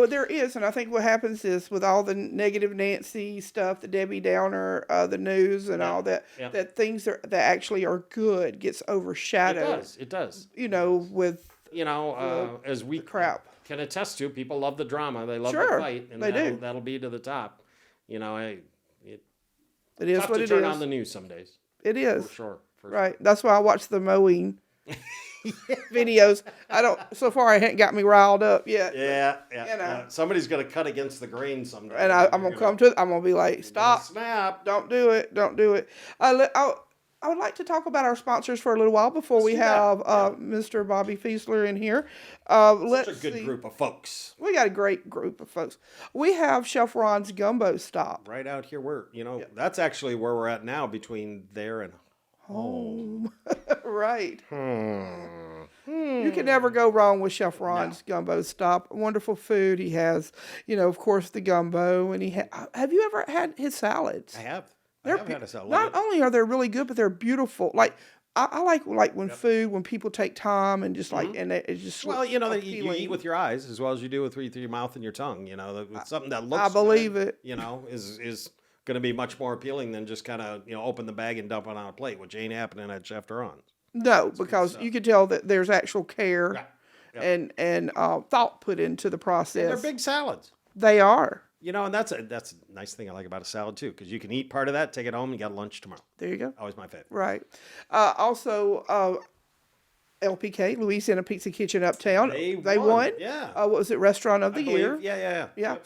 there is, and I think what happens is with all the negative Nancy stuff, the Debbie Downer, the news, and all that, that things that actually are good gets overshadowed.
It does.
With
as we
crap
can attest to, people love the drama. They love the fight, and that'll be to the top.
It is
tough
what
to
it
turn
is.
on the news some days.
It is.
For sure.
Right. That's why I watch the mowing videos. So far I haven't got me riled up yet.
Yeah. Somebody's going to cut against the grain someday.
And I'm going to be like, stop.
Snap.
Don't do it. I would like to talk about our sponsors for a little while before we have Mr. Bobby Feisler in here.
Such a good group of folks.
We got a great group of folks. We have Chef Ron's Gumbo Stop.
Right out here. That's actually where we're at now, between there and
home. Right. You can never go wrong with Chef Ron's Gumbo Stop. Wonderful food. He has, of course, the gumbo. And have you ever had his salads?
I have. Had a salad.
Not only are they really good, but they're beautiful. Like I like when people take time and just and it's just
you eat with your eyes as well as you do with your mouth and your tongue. Something that looks.
I believe it.
Is going to be much more appealing than just kind of open the bag and dump it on a plate, which ain't happening at Chef Ron's.
No, because you can tell that there's actual care and thought put into the process.
And they're big salads.
They are.
And that's a nice thing I like about a salad too, because you can eat part of that, take it home, and you got lunch tomorrow.
There you go.
Always my favorite.
Right. Also, LPK, Louisiana Pizza Kitchen Uptown. They won. Yeah. What was it? Restaurant of the Year.
Yeah. Yep.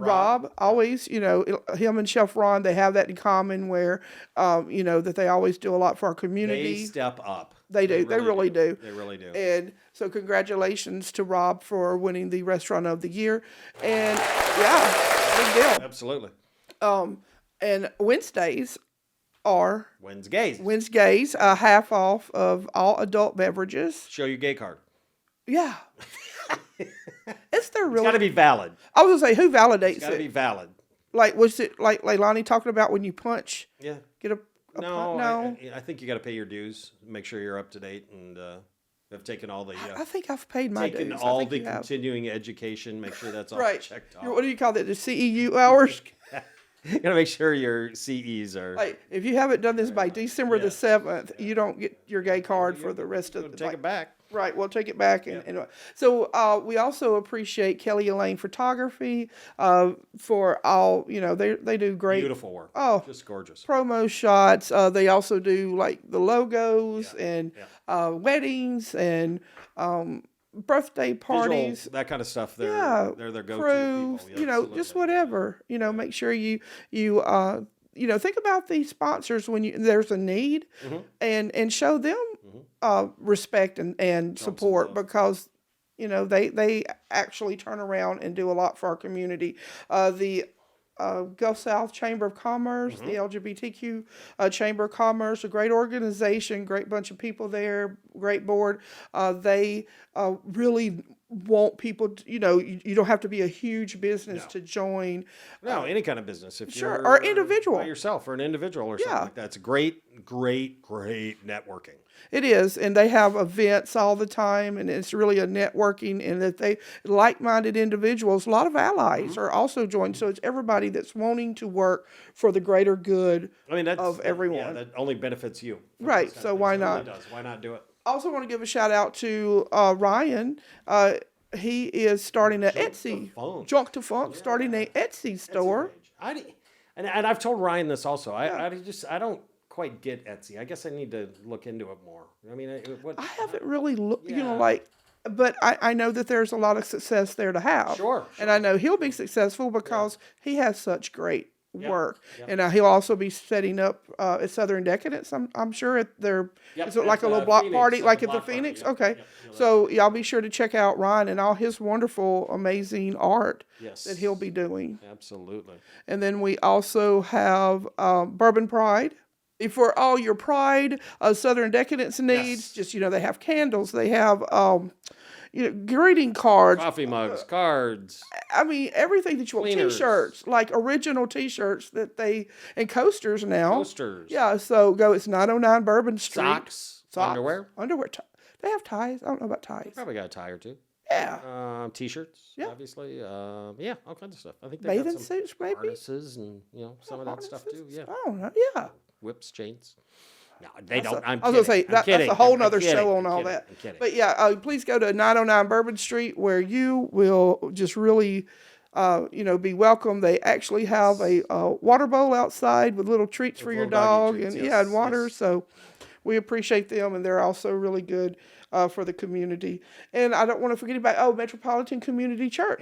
Rob always, him and Chef Ron, they have that in common where, that they always do a lot for our community.
They step up.
They do. They really do.
They really do.
And so congratulations to Rob for winning the Restaurant of the Year. And big deal.
Absolutely.
And Wednesdays are
Wednesdays,
half off of all adult beverages.
Show your gay card.
Yeah. It's
got to be valid.
I was gonna say, who validates it?
It's got to be valid.
Like, was it like Leilani talking about when you punch?
Yeah.
Get a
no. I think you got to pay your dues. Make sure you're up to date and have taken all the.
I think I've paid my dues.
Taken all the continuing education. Make sure that's all checked off.
What do you call that? The CEU hours.
You gotta make sure your CEs are.
Like, if you haven't done this by December the 7th, you don't get your gay card for the rest of the.
Take it back.
Right, we'll take it back. And so we also appreciate Kelly Elaine Photography for all, they do great.
Beautiful work.
Oh,
just gorgeous.
Promo shots. They also do like the logos and weddings and birthday parties.
Visual, that kind of stuff. They're their go-to people.
Just whatever. Make sure you think about these sponsors when there's a need and show them respect and support because they actually turn around and do a lot for our community. The Gulf South Chamber of Commerce, the LGBTQ Chamber of Commerce, a great organization, great bunch of people there, great board. They really want people to, you don't have to be a huge business to join.
No, any kind of business. If
Sure,
you're
or individual.
by yourself or an individual or something like that. It's great, great, great networking.
It is, and they have events all the time, and it's really a networking, and that they like-minded individuals, a lot of allies are also joined, so it's everybody that's wanting to work for the greater good of everyone.
Yeah, that only benefits you.
Right, so why not?
It really does. Why not do it?
Also want to give a shout out to Ryan. He is starting an Junk to Funk, starting an Etsy store.
And I've told Ryan this also. I don't quite get Etsy. I guess I need to look into it more. I mean,
I haven't really looked, but I know that there's a lot of success there to have.
Sure.
And I know he'll be successful because he has such great work. Yep. And he'll also be setting up at Southern Decadence, I'm sure, at their, is it like a little block
Phoenix,
party, like at the
block
Phoenix?
Party,
Okay. So y'all be sure to check out Ryan and all his wonderful, amazing art that he'll be doing.
Absolutely.
And then we also have Bourbon Pride. For all your Pride, Southern Decadence needs, just, they have candles, they have, greeting cards.
Coffee mugs, cards.
I mean, everything that you want.
Cleaners.
T-shirts, like original T-shirts and coasters now.
Coasters.
Yeah, so it's 909 Bourbon Street.
Socks. Underwear.
They have ties. I don't know about ties.
Probably got a tie or two.
Yeah.
T-shirts, obviously. All kinds of stuff. I think they
bathing
got some
suits, maybe.
Harnesses and some of that stuff too. Yeah.
I don't know. Yeah.
Whips, chains. No, they don't. I'm
I was going to say, that's a whole nother show on all that.
I'm kidding.
But please go to 909 Bourbon Street where you will just really, be welcome. They actually have a water bowl outside with little treats for your dog and water. Yes. So we appreciate them, and they're also really good for the community. And I don't want to forget about, Metropolitan Community Church.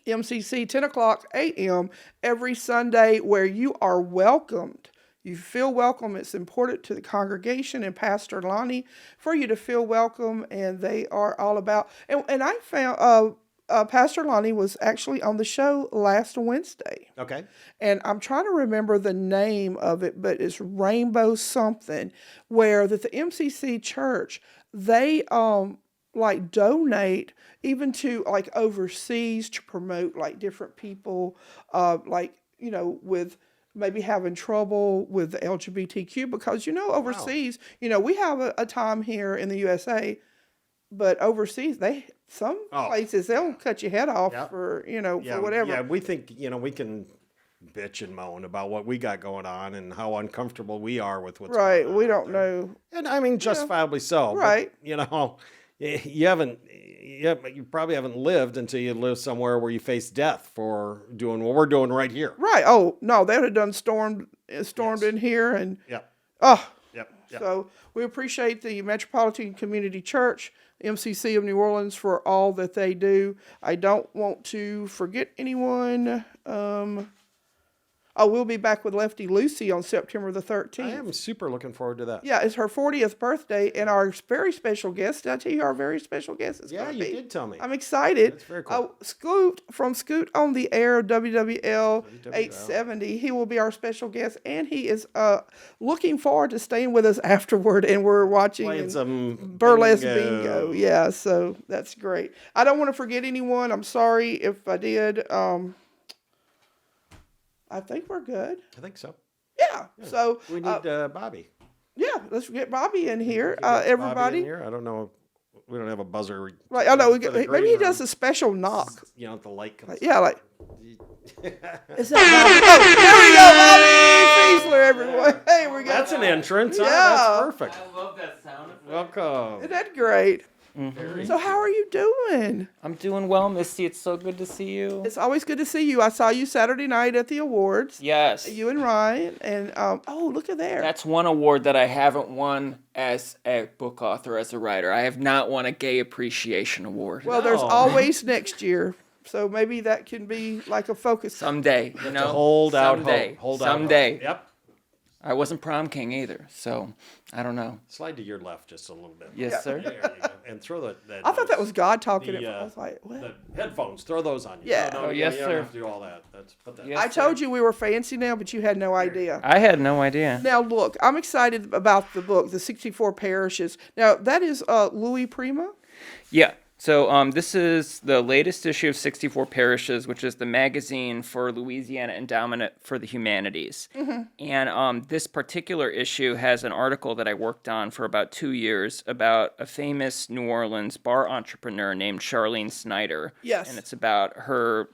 MCC, 10 o'clock a.m. every Sunday, where you are welcomed. You feel welcome. It's important to the congregation and Pastor Lonnie for you to feel welcome, and they are all about. And I found Pastor Lonnie was actually on the show last Wednesday.
Okay.
And I'm trying to remember the name of it, but it's Rainbow something, where that the MCC Church, they donate even to overseas to promote different people, with maybe having trouble with the LGBTQ, because, overseas, we have a time here in the USA, but overseas, places, they'll cut your head off for whatever.
Yeah, we think, we can bitch and moan about what we got going on and how uncomfortable we are with what's going on.
We don't know.
And I mean, justifiably so.
Right.
But, you probably haven't lived until you live somewhere where you face death for doing what we're doing right here.
Right. Oh, no, they would have done stormed in here. And So we appreciate the Metropolitan Community Church, MCC of New Orleans, for all that they do. I don't want to forget anyone. We'll be back with Lefty Lucy on September the 13th. I
am super looking forward to that.
Yeah, it's her 40th birthday, and our very special guest, did I tell you our very special guest is going to be?
Yeah, you did tell me.
I'm excited.
That's very cool.
Scoot on the Air, WWL 870. He will be our special guest, and he is looking forward to staying with us afterward, and we're watching
playing some
burlesque bingo. Yeah, so that's great. I don't want to forget anyone. I'm sorry if I did. I think we're good.
I think so.
Yeah. So
we need Bobby.
Yeah, let's get Bobby in here. Everybody.
Bobby in here? I don't know. We don't have a buzzer.
Right. I know. Maybe he does a special knock.
The light comes.
Yeah, Is that Bobby? There we go, Bobby Feisler, everyone. Hey, we got.
That's an entrance.
Yeah.
That's perfect.
I love that sound.
Welcome.
Isn't that great?
Mm-hmm.
So how are you doing?
I'm doing well, Misty. It's so good to see you.
It's always good to see you. I saw you Saturday night at the awards.
Yes.
You and Ryan. And, look at there.
That's one award that I haven't won as a book author, as a writer. I have not won a Gay Appreciation Award.
Well, there's always next year. So maybe that can be like a focus.
Someday,
hold out
hope.
Hold
someday.
Out. Yep.
I wasn't prom king either, so I don't know.
Slide to your left just a little bit.
Yes, sir.
There you go. And throw that.
I thought that was God talking. I was like, what?
The headphones, throw those on you.
Yeah.
Yes,
you
sir.
don't have to do all that.
I told you we were fancy now, but you had no idea.
I had no idea.
Now, look, I'm excited about the book, The 64 Parishes. Now, that is Louis Prima?
Yeah. So this is the latest issue of 64 Parishes, which is the magazine for Louisiana Endowment for the Humanities. And this particular issue has an article that I worked on for about 2 years about a famous New Orleans bar entrepreneur named Charlene Schneider.
Yes.
And it's about her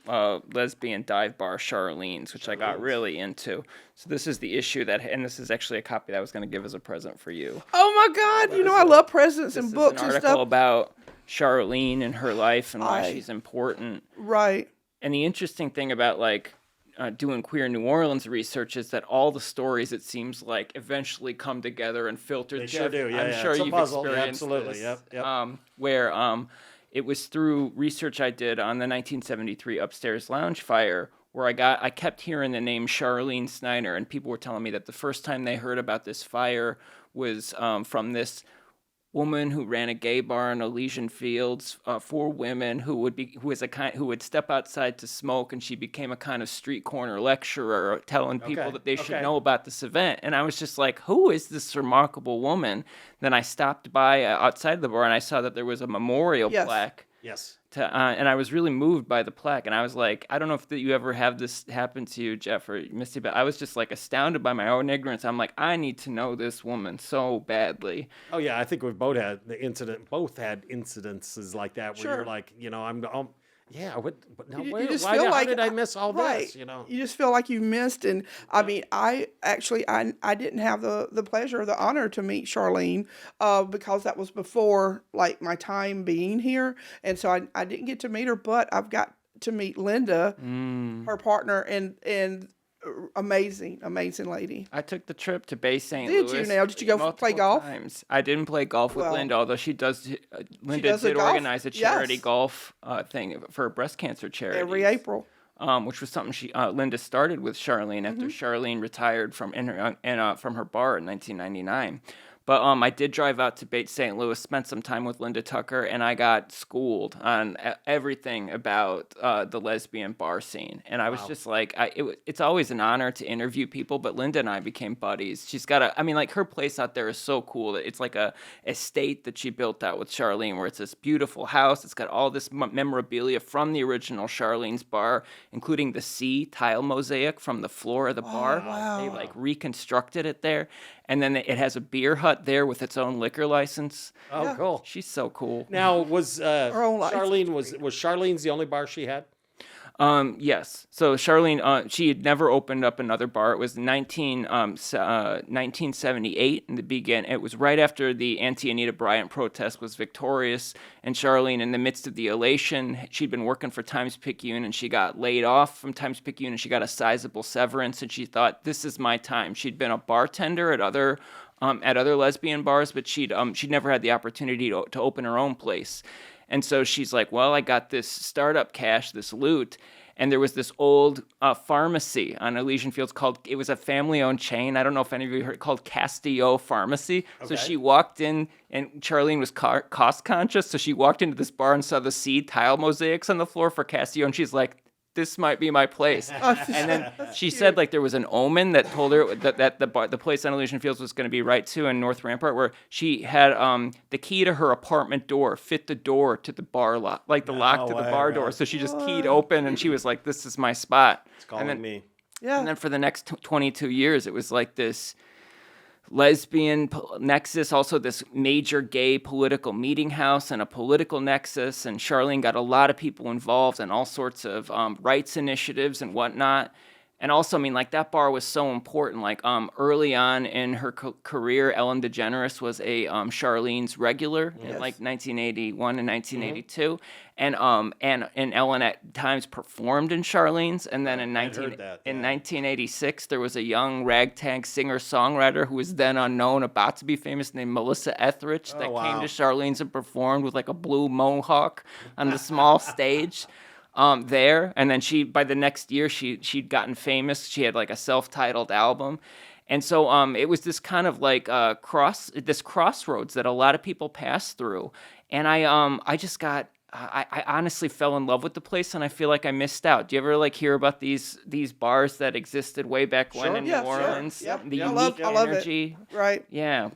lesbian dive bar, Charlene's, which I got really into. So this is the issue and this is actually a copy that I was going to give as a present for you.
Oh my God! I love presents and books
It's an
and
article
stuff.
about Charlene and her life and why she's important.
Right.
And the interesting thing about doing queer New Orleans research is that all the stories, it seems like, eventually come together and filter.
They sure do. Yeah,
I'm sure
it's a
you've
puzzle.
experienced
Absolutely.
this.
Yep.
Where it was through research I did on the 1973 Upstairs Lounge fire where I kept hearing the name Charlene Schneider, and people were telling me that the first time they heard about this fire was from this woman who ran a gay bar in Elysian Fields for women who would step outside to smoke, and she became a kind of street corner lecturer telling people that they should know about this event. And I was just like, who is this remarkable woman? Then I stopped by outside the bar and I saw that there was a memorial plaque.
Yes.
And I was really moved by the plaque, and I was like, I don't know if you ever have this happen to you, Jeff or Misty, but I was just like astounded by my own ignorance. I'm like, I need to know this woman so badly.
Oh yeah, I think we've both had incidences like that where you're like, how did I miss all this?
You just feel like you missed. And I mean, I didn't have the pleasure or the honor to meet Charlene because that was before like my time being here, and so I didn't get to meet her. But I've got to meet Linda, her partner, and amazing lady.
I took the trip to Bay St. Louis.
Did you now? Did you go play golf?
Times. I didn't play golf with Linda, although she does. Linda did organize a charity golf thing for breast cancer charity
every April.
Which was something Linda started with Charlene after Charlene retired from her bar in 1999. But I did drive out to Bay St. Louis, spent some time with Linda Tucker, and I got schooled on everything about the lesbian bar scene. And I was just like, it's always an honor to interview people, but Linda and I became buddies. She's got her place out there is so cool. It's like a estate that she built out with Charlene, where it's this beautiful house. It's got all this memorabilia from the original Charlene's bar, including the sea tile mosaic from the floor of the bar.
Wow.
They reconstructed it there. And then it has a beer hut there with its own liquor license.
Oh, cool.
She's so cool.
Now, was Charlene's the only bar she had?
Yes. So Charlene, she had never opened up another bar. It was 1978 in the beginning. It was right after the anti-Anita Bryant protest was victorious, and Charlene, in the midst of the elation, she'd been working for Times-Picayune, and she got laid off from Times-Picayune, and she got a sizable severance, and she thought, this is my time. She'd been a bartender at other lesbian bars, but she'd never had the opportunity to open her own place. And so she's like, well, I got this startup cash, this loot, and there was this old pharmacy on Elysian Fields it was a family-owned chain. I don't know if any of you heard, called Castillo Pharmacy. Okay. So she walked in, and Charlene was cost-conscious, so she walked into this bar and saw the seed tile mosaics on the floor for Castillo, and she's like, this might be my place. And then she said there was an omen that told her that the place on Elysian Fields was going to be right too in North Rampart, where she had the key to her apartment door fit the door to the bar lock, the lock to the bar door. So she just keyed open, and she was like, this is my spot.
It's calling me.
Yeah.
And then for the next 22 years, it was like this lesbian nexus, also this major gay political meeting house and a political nexus, and Charlene got a lot of people involved in all sorts of rights initiatives and whatnot. And also, that bar was so important. Early on in her career, Ellen DeGeneres was a Charlene's regular in 1981 and 1982, and Ellen at times performed in Charlene's. And then in 1986, there was a young ragtag singer-songwriter who was then unknown, about to be famous, named Melissa Etheridge, that came to Charlene's and performed with a blue mohawk on the small stage. There, and then by the next year, she'd gotten famous. She had a self-titled album, and so it was this kind of crossroads that a lot of people pass through. And I honestly fell in love with the place, and I feel like I missed out. Do you ever hear about these bars that existed way back when in New Orleans?
Sure. Yep.
The unique energy,
it. Right?
Yeah.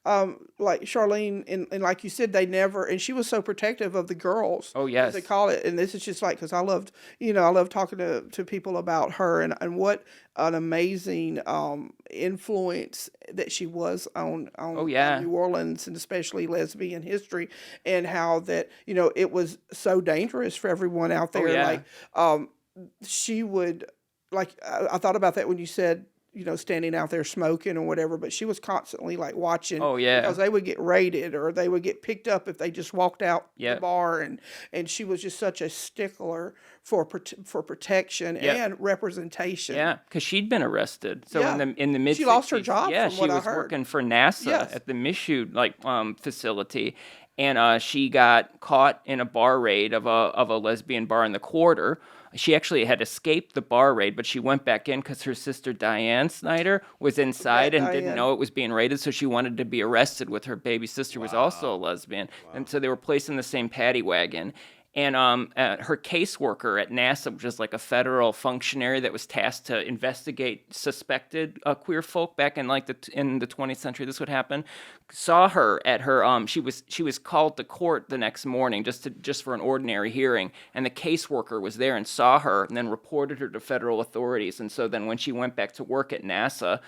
like Charlene, and like you said, they never, and she was so protective of the girls.
Oh,
as
yes.
they call it. And this is just like, because I loved, I love talking to people about her and what an amazing influence that she was on
Oh, yeah.
New Orleans, and especially lesbian history, and how that, it was so dangerous for everyone out there.
yeah.
Like, she would, like, I thought about that when you said, standing out there smoking or whatever, but she was constantly like watching.
Oh, yeah.
Because they would get raided or they would get picked up if they just walked out the
Yep.
bar, and she was just such a stickler for protection
Yep.
and representation.
Yeah, because she'd been arrested. So
Yeah.
in the mid,
She lost her job,
Yeah,
from
she
what I
was
heard.
working for NASA
Yes.
at the Michoud facility, and she got caught in a bar raid of a lesbian bar in the Quarter. She actually had escaped the bar raid, but she went back in because her sister Diane Schneider was inside and didn't
Diane.
know it was being raided, so she wanted to be arrested with her baby sister, was also a lesbian, and so they were placed in the same paddy wagon. And her caseworker at NASA, which is like a federal functionary that was tasked to investigate suspected queer folk back in in the 20th century, this would happen, saw her at her she was called to court the next morning just for an ordinary hearing, and the caseworker was there and saw her and then reported her to federal authorities. And so then when she went back to work at NASA,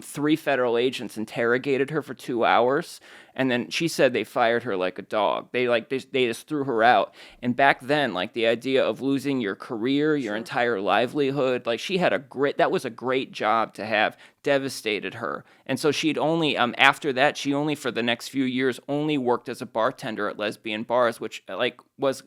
3 federal agents interrogated her for 2 hours, and then she said they fired her like a dog. They just threw her out. And back then, like, the idea of losing your career, your entire livelihood, like, that was a great job to have, devastated her. And so she'd only after that, she only for the next few years only worked as a bartender at lesbian bars, which was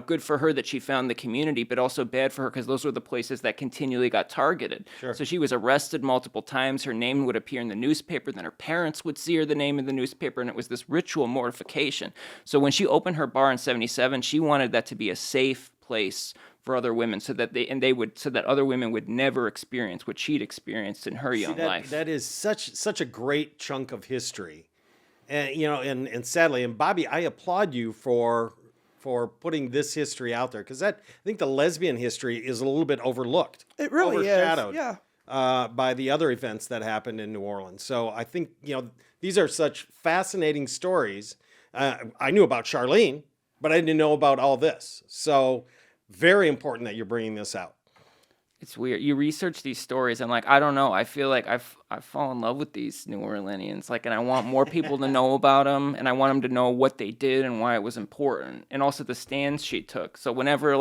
good for her that she found the community, but also bad for her because those were the places that continually got targeted.
Sure.
So she was arrested multiple times. Her name would appear in the newspaper. Then her parents would see the name in the newspaper, and it was this ritual mortification. So when she opened her bar in '77, she wanted that to be a safe place for other women, so that other women would never experience what she'd experienced in her young life.
That is such a great chunk of history, and and sadly, and Bobby, I applaud you for putting this history out there, because I think the lesbian history is a little bit overlooked.
It really
overshadowed,
is. Yeah.
by the other events that happened in New Orleans. So I think these are such fascinating stories. I knew about Charlene, but I didn't know about all this. So very important that you're bringing this out.
It's weird. You research these stories, and I don't know. I feel like I fall in love with these New Orleanians, and I want more people to know about them, and I want them to know what they did and why it was important, and also the stands she took. So whenever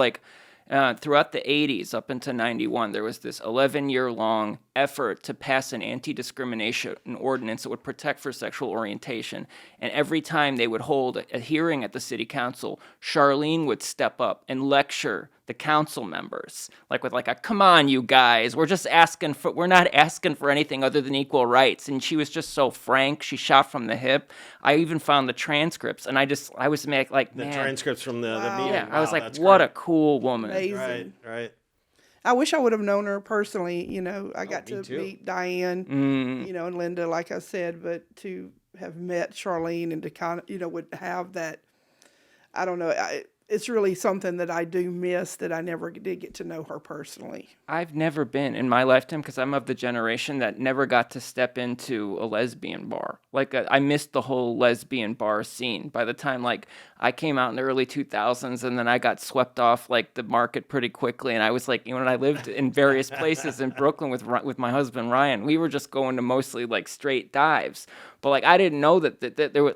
throughout the 80s up into 91, there was this 11-year-long effort to pass an anti-discrimination ordinance that would protect for sexual orientation. And every time they would hold a hearing at the city council, Charlene would step up and lecture the council members, with a, come on, you guys, we're not asking for anything other than equal rights. And she was just so frank. She shot from the hip. I even found the transcripts, and I was like,
The
man.
transcripts from the meeting.
Yeah,
Wow,
I was like,
that's
what
great.
a cool woman.
Amazing.
Right.
I wish I would have known her personally. I got
me
to
too.
meet Diane, and Linda, like I said, but to have met Charlene and to kind of, would have that, I don't know. It's really something that I do miss, that I never did get to know her personally.
I've never been in my lifetime, because I'm of the generation that never got to step into a lesbian bar. I missed the whole lesbian bar scene. By the time I came out in the early 2000s, and then I got swept off the market pretty quickly. And I was when I lived in various places in Brooklyn with my husband Ryan, we were just going to mostly straight dives. But I didn't know that there were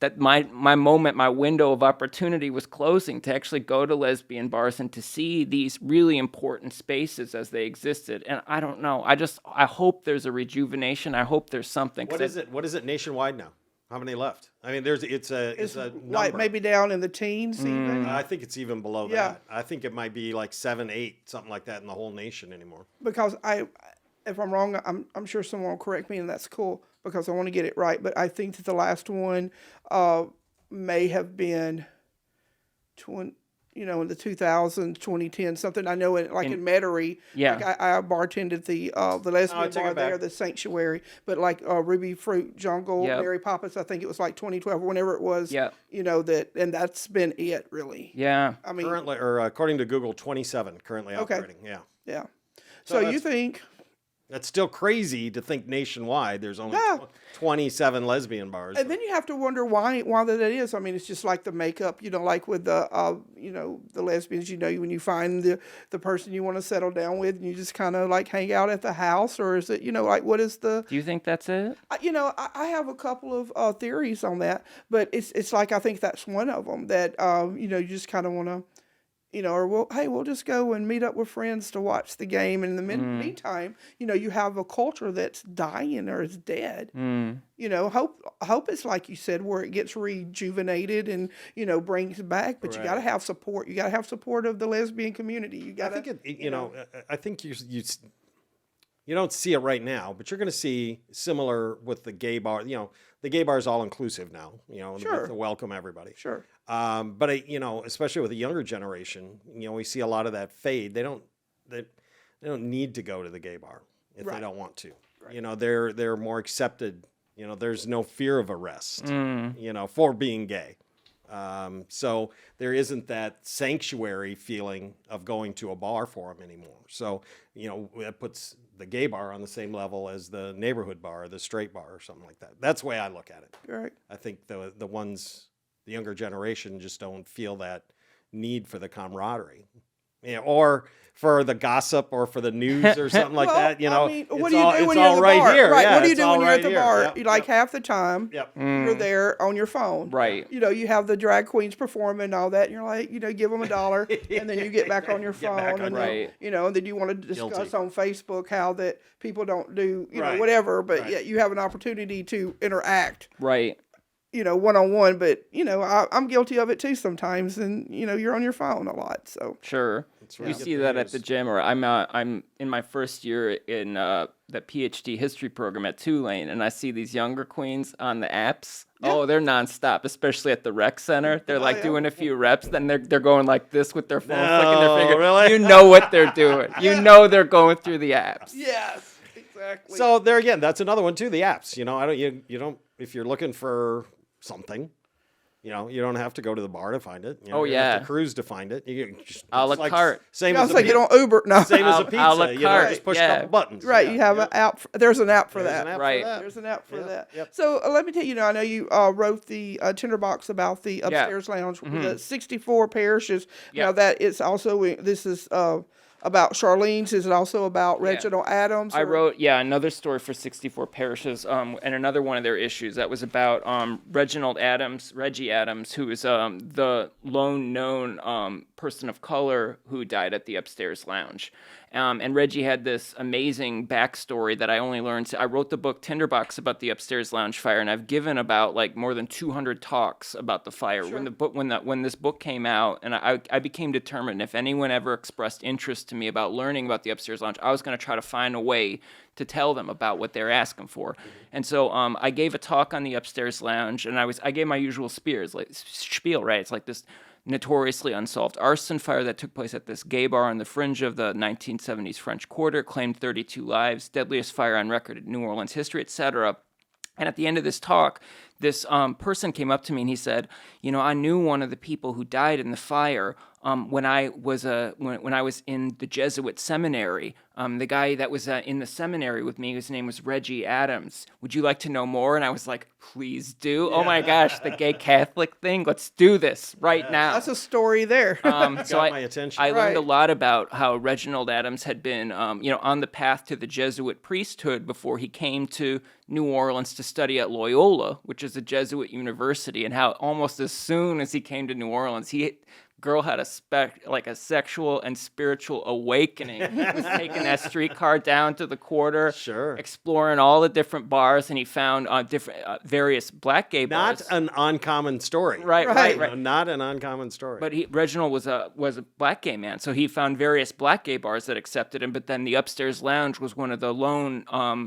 that my window of opportunity was closing to actually go to lesbian bars and to see these really important spaces as they existed. And I don't know. I hope there's a rejuvenation. I hope there's something.
What is it? What is it nationwide now? How many left? I mean, it's a number.
Maybe down in the teens even.
I think it's even below
Yeah.
that. I think it might be 7, 8, something like that in the whole nation anymore.
Because if I'm wrong, I'm sure someone will correct me, and that's cool because I want to get it right. But I think that the last one may have been in the 2000s, 2010, something. I know in Metairie.
Yeah.
I bartended the lesbian
take
bar
it back.
there, the Sanctuary. But Ruby Fruit Jungle,
Yep.
Mary Poppins, I think it was 2012 or whenever it was.
Yep.
And that's been it really.
Yeah.
I mean,
Currently, or according to Google, 27 currently
Okay.
operating. Yeah.
yeah.
So
So you think
That's still crazy to think nationwide there's only
Yeah.
27 lesbian bars.
And then you have to wonder why that is. I mean, it's just like the makeup, like with the the lesbians, when you find the person you want to settle down with, and you just kind of like hang out at the house, or is it like what is the?
Do you think that's it?
I have a couple of theories on that, but it's like I think that's one of them that you just kind of want to. Or we'll just go and meet up with friends to watch the game. And in the meantime, you have a culture that's dying or is dead. Hope it's like you said, where it gets rejuvenated and, brings back. But you got to have support. You got to have support of the lesbian community. You got to.
I think you don't see it right now, but you're going to see similar with the gay bar. The gay bar is all inclusive now.
Sure.
To welcome everybody.
Sure.
But especially with the younger generation, we see a lot of that fade. They don't need to go to the gay bar if they don't want to. Right. They're more accepted. There's no fear of arrest. For being gay. So there isn't that sanctuary feeling of going to a bar for them anymore. So that puts the gay bar on the same level as the neighborhood bar, or the straight bar, or something like that. That's the way I look at it.
Right.
I think the younger generation just don't feel that need for the camaraderie, or for the gossip, or for the news, or something like that.
What do you do when you're at the bar?
Here.
Right.
Yeah,
What do you do when you're
right
at the
here.
bar?
Yep.
Half the time, you're there on your phone.
Right.
You have the drag queens performing and all that, and you're like, give them $1, and then you get back on your phone, and
right.
and then you want to discuss on Facebook how that people don't do,
Right.
whatever, but
Right.
yet you have an opportunity to interact.
Right.
One-on-one, but I'm guilty of it too sometimes, and you're on your phone a lot, so
Sure.
where
You
you get
see
the
that at
news.
the gym, or I'm in my first year in the PhD history program at Tulane, and I see these younger queens on the apps.
Yeah.
Oh, they're nonstop, especially at the rec center. They're like
yeah.
doing a few reps, then they're going like this with their phone,
No,
flicking their finger.
really?
You know what they're doing. You know they're going through the apps.
yes, exactly.
So there again, that's another one too. The apps. You don't if you're looking for something. You don't have to go to the bar to find it. You don't have to cruise to find it. You can just
A la
it's like
carte.
Same
I
as
was
a
like, you
pizza.
don't Uber. No.
Same as a
A
pizza.
la carte,
Just push a
yeah.
couple buttons.
Right,
Yeah,
you have
yep.
an app. There's an app for
There's
that.
an app
Right.
for that.
There's an app for
Yep,
that.
yep.
So let me tell you, I know you wrote the Tinderbox about the upstairs lounge, the 64 parishes.
Yeah.
Now that it's also this is about Charlene's. Is it also about Reginald Adams?
I
or-
wrote, another story for 64 parishes, and another one of their issues that was about Reggie Adams, who is the lone known person of color who died at the upstairs lounge. And Reggie had this amazing backstory that I only learned. I wrote the book Tinderbox about the upstairs lounge fire, and I've given about like more than 200 talks about the fire.
Sure.
When this book came out, and I became determined if anyone ever expressed interest to me about learning about the upstairs lounge, I was going to try to find a way to tell them about what they're asking for. And so I gave a talk on the upstairs lounge, and I gave my usual spiel, right? It's like this notoriously unsolved arson fire that took place at this gay bar on the fringe of the 1970s French Quarter, claimed 32 lives, deadliest fire on record in New Orleans history, etc. And at the end of this talk, this person came up to me and he said, I knew one of the people who died in the fire when I was in the Jesuit seminary. The guy that was in the seminary with me, his name was Reggie Adams. Would you like to know more? And I was like, please do. Yeah. Oh my gosh, the gay Catholic thing. Let's do this right now.
That's a story there.
So
Got my attention.
I learned a
Right.
lot about how Reginald Adams had been, on the path to the Jesuit priesthood before he came to New Orleans to study at Loyola, which is a Jesuit university, and how almost as soon as he came to New Orleans, girl had a sexual and spiritual awakening. He was taking that streetcar down to the Quarter,
Sure.
exploring all the different bars, and he found various black gay
Not
bars.
an uncommon story.
Right.
Not an uncommon story.
But Reginald was a black gay man, so he found various black gay bars that accepted him. But then the upstairs lounge was one of the lone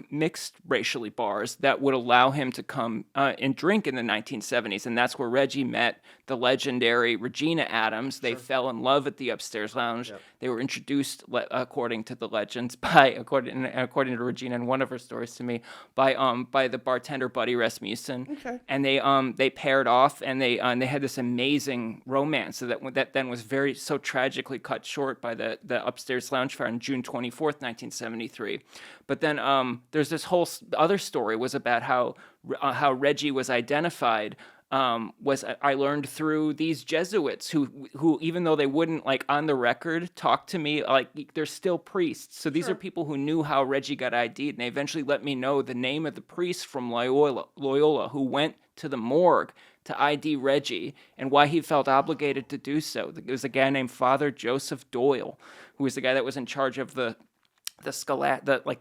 mixed racially bars that would allow him to come and drink in the 1970s, and that's where Reggie met the legendary Regina Adams, Adams. They fell in love at the Upstairs Lounge. They were introduced, according to the legends, according to Regina and one of her stories to me, by the bartender Buddy Rasmussen.
Okay.
And they paired off, and they had this amazing romance that then was so tragically cut short by the Upstairs Lounge fire on June 24th, 1973. But then there's this whole other story was about how Reggie was identified. I learned through these Jesuits who even though they wouldn't on the record talk to me, they're still priests. So these are people who knew how Reggie got ID'd, and they eventually let me know the name of the priest from Loyola who went to the morgue to ID Reggie and why he felt obligated to do so. It was a guy named Father Joseph Doyle, who was the guy that was in charge of the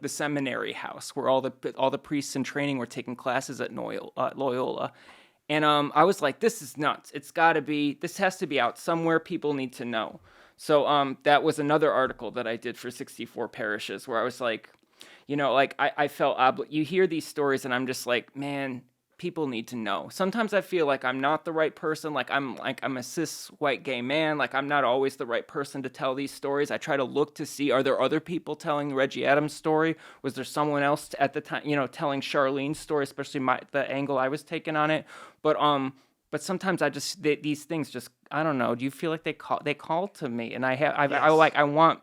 seminary house where all the priests in training were taking classes at Loyola. And I was like, this is nuts. This has to be out somewhere. People need to know. So that was another article that I did for 64 Parishes where I was like, I felt you hear these stories and I'm just like, man, people need to know. Sometimes I feel like I'm not the right person. I'm a cis white gay man. I'm not always the right person to tell these stories. I try to look to see, are there other people telling the Reggie Adams story? Was there someone else at the time, telling Charlene's story, especially the angle I was taking on it? But sometimes these things just, I don't know. Do you feel like they call to me? And I want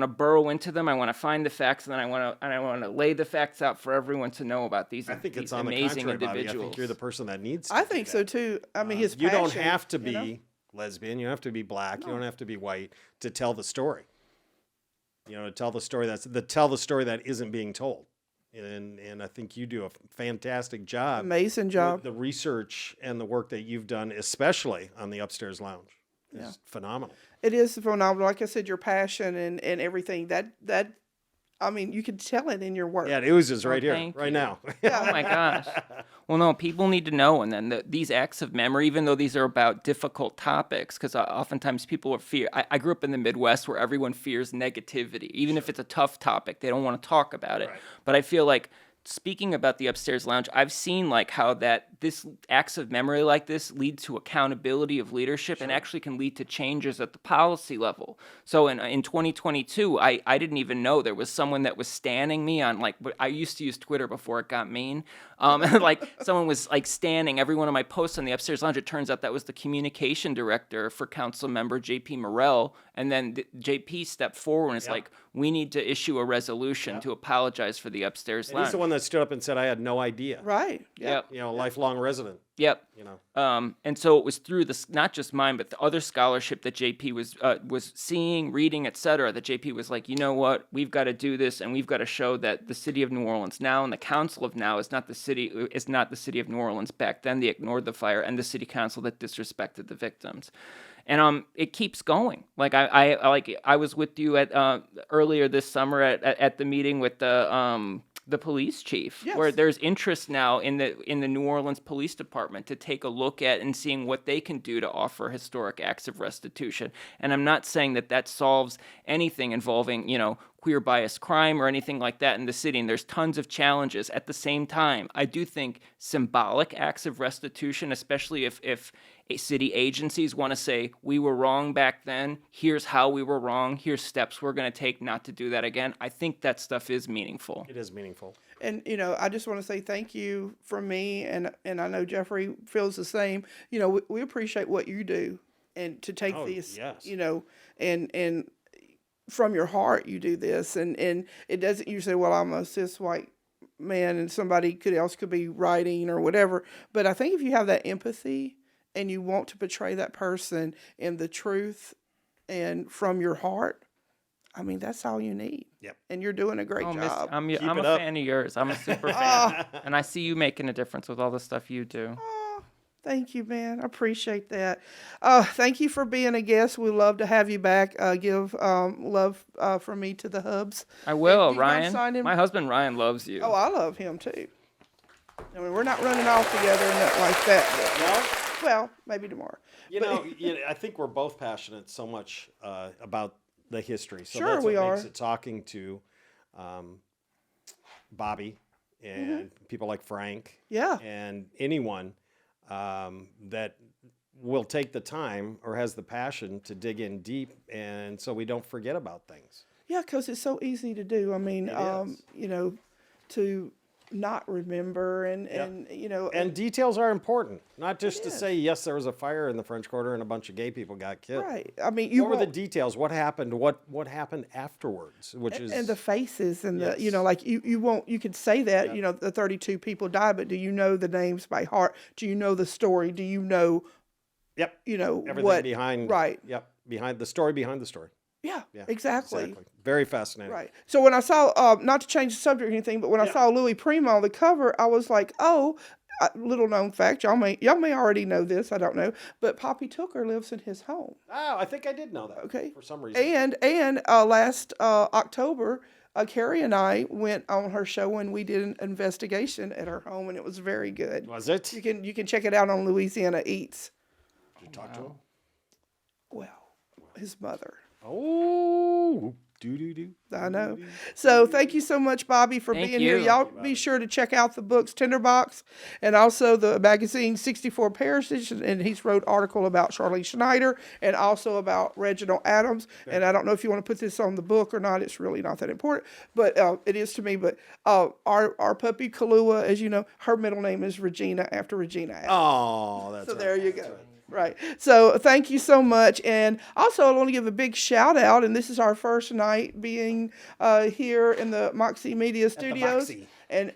to burrow into them. I want to find the facts, and then I want to lay the facts out for everyone to know about these.
I think
these
it's on
amazing
the contrary,
individuals.
Bobby. I think you're the person that needs to
I
do
think
that.
so too. I mean, his
You
passion,
don't have to be lesbian. You don't have to be black. You don't have to be white to tell the story. To tell the story that isn't being told. And I think you do a fantastic job.
Amazing job.
The research and the work that you've done, especially on the Upstairs Lounge, is phenomenal.
It is phenomenal. Like I said, your passion and everything that I mean, you can tell it in your work.
Yeah, it oozes right here,
thank
right
you.
now.
Oh my gosh. Well, no, people need to know. And then these acts of memory, even though these are about difficult topics, because oftentimes people fear. I grew up in the Midwest where everyone fears negativity. Even if it's a tough topic, they don't want to talk about it.
Right.
But I feel like speaking about the Upstairs Lounge, I've seen how this acts of memory like this lead to accountability of leadership and actually can lead to changes at the policy level. So in 2022, I didn't even know there was someone that was standing me on I used to use Twitter before it got mean. Someone was standing every one of my posts on the Upstairs Lounge. It turns out that was the communication director for council member JP Morrell. And then JP stepped forward and was like, we need to issue a resolution to apologize for the Upstairs Lounge.
He's the one that stood up and said, I had no idea.
Right.
Yep.
Lifelong resident.
Yep. And so it was through this, not just mine, but the other scholarship that JP was seeing, reading, etc., that JP was like, you know what, we've got to do this, and we've got to show that the city of New Orleans now and the council of now is not the city of New Orleans back then. They ignored the fire, and the city council that disrespected the victims. And it keeps going. I was with you at earlier this summer at the meeting with the police chief, where there's interest now in the New Orleans Police Department to take a look at and seeing what they can do to offer historic acts of restitution. And I'm not saying that solves anything involving queer bias crime or anything like that in the city, and there's tons of challenges. At the same time, I do think symbolic acts of restitution, especially if city agencies want to say, we were wrong back then, here's how we were wrong, here's steps we're going to take not to do that again, I think that stuff is meaningful.
It is meaningful.
And, I just want to say thank you from me, and I know Jeffrey feels the same. We appreciate what you do, and to take these, and from your heart you do this, and it doesn't, you say, well, I'm a cis white man and somebody else could be writing or whatever, but I think if you have that empathy and you want to portray that person in the truth and from your heart, I mean, that's all you need. Yep. And you're doing a great job.
I'm a fan of yours. I'm a super fan. And I see you making a difference with all the stuff you do.
Thank you, man. I appreciate that. Thank you for being a guest. We love to have you back. Give love from me to the hubs.
I will, Ryan. My husband Ryan loves you.
Oh, I love him too. I mean, we're not running off together and nothing like that.
No?
Well, maybe tomorrow.
I think we're both passionate so much about the history. So
sure,
that's what
we
makes
are.
it talking to Bobby and people like Frank.
Yeah.
And anyone that will take the time or has the passion to dig in deep, and so we don't forget about things.
Yeah, because it's so easy to do. I mean,
is.
you know, to not remember and you know.
And details are important, not just to
is.
say, yes, there was a fire in the French Quarter and a bunch of gay people got killed.
Right. I mean, you
What were the
won't-
details? What happened? What happened afterwards? Which is
and the faces and the, you
Yes.
know, like you won't, you could say that, you know, the 32 people died, but do you know the names by heart? Do you know the story? Do you know,
yep,
you know,
everything
what,
behind.
right.
Yep, behind the story. Behind the story.
Yeah,
Yeah,
exactly.
Very fascinating.
Right. So when I saw, not to change the subject or anything, but when I saw Louis Prima on the cover, I was like, oh, little known fact, y'all may already know this, I don't know, but Poppy Tooker lives in his home.
Oh, I think I did know that.
Okay.
For some reason.
And last October, Carrie and I went on her show and we did an investigation at her home, and it was very good.
Was it?
You can check it out on Louisiana Eats.
Did you talk to him?
Well, his mother.
Oh, do.
I know. So thank you so much, Bobby, for
Thank
being here.
you.
Y'all be sure to check out the books Tinderbox and also the magazine 64 Parishes. And he's wrote article about Charlene Schneider and also about Reginald Adams. And I don't know if you want to put this on the book or not. It's really not that important, but it is to me. But our puppy Kahlua, as you know, her middle name is Regina after Regina Adams.
Oh, that's
So
right.
there you go. Right. So thank you so much. And also I want to give a big shout out, and this is our first night being here in the Moxie Media Studios.
Moxie.
And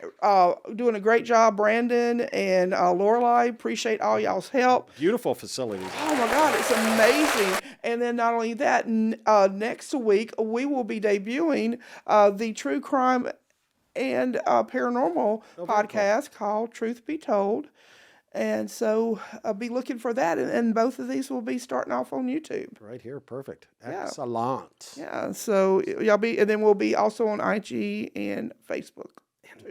doing a great job, Brandon and Lorelai. Appreciate all y'all's help.
Beautiful facilities.
Oh my God, it's amazing. And then not only that, next week we will be debuting the true crime and paranormal podcast called Truth Be Told. And so I'll be looking for that. And both of these will be starting off on YouTube.
Right here, perfect.
Yeah.
Excellent.
Yeah. So y'all be, and then we'll be also on IG and Facebook.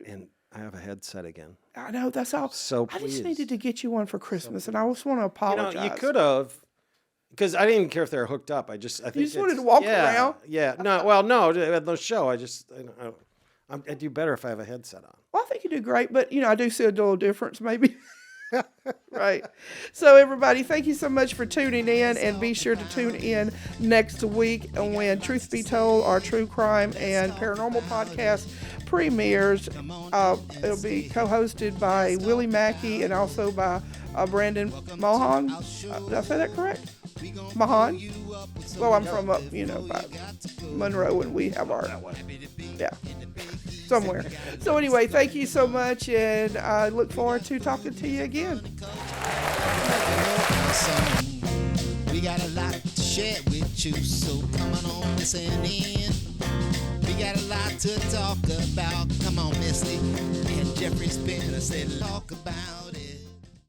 And I have a headset again.
I know, that's all.
So
I just
pleased.
needed to get you one for Christmas, and I just want to
You
apologize.
know, you could have, because I didn't even care if they were hooked up. I think
just wanted to walk around?
Yeah. No. Well, no. At the show, I do better if I have a headset on.
Well, I think you do great, but I do see a little difference, maybe. Right. So everybody, thank you so much for tuning in, and be sure to tune in next week when Truth Be Told, our true crime and paranormal podcast premieres. It'll be co-hosted by Willie Mackey and also by Brandon Mohan. Did I say that correct? Mahan? Well, I'm from up, by Monroe, and we have our, somewhere. So anyway, thank you so much, and I look forward to talking to you again.
We got a lot to share with you, so come on listen in. We got a lot to talk about. Come on, Misti and Jeffery Spin. I said talk about.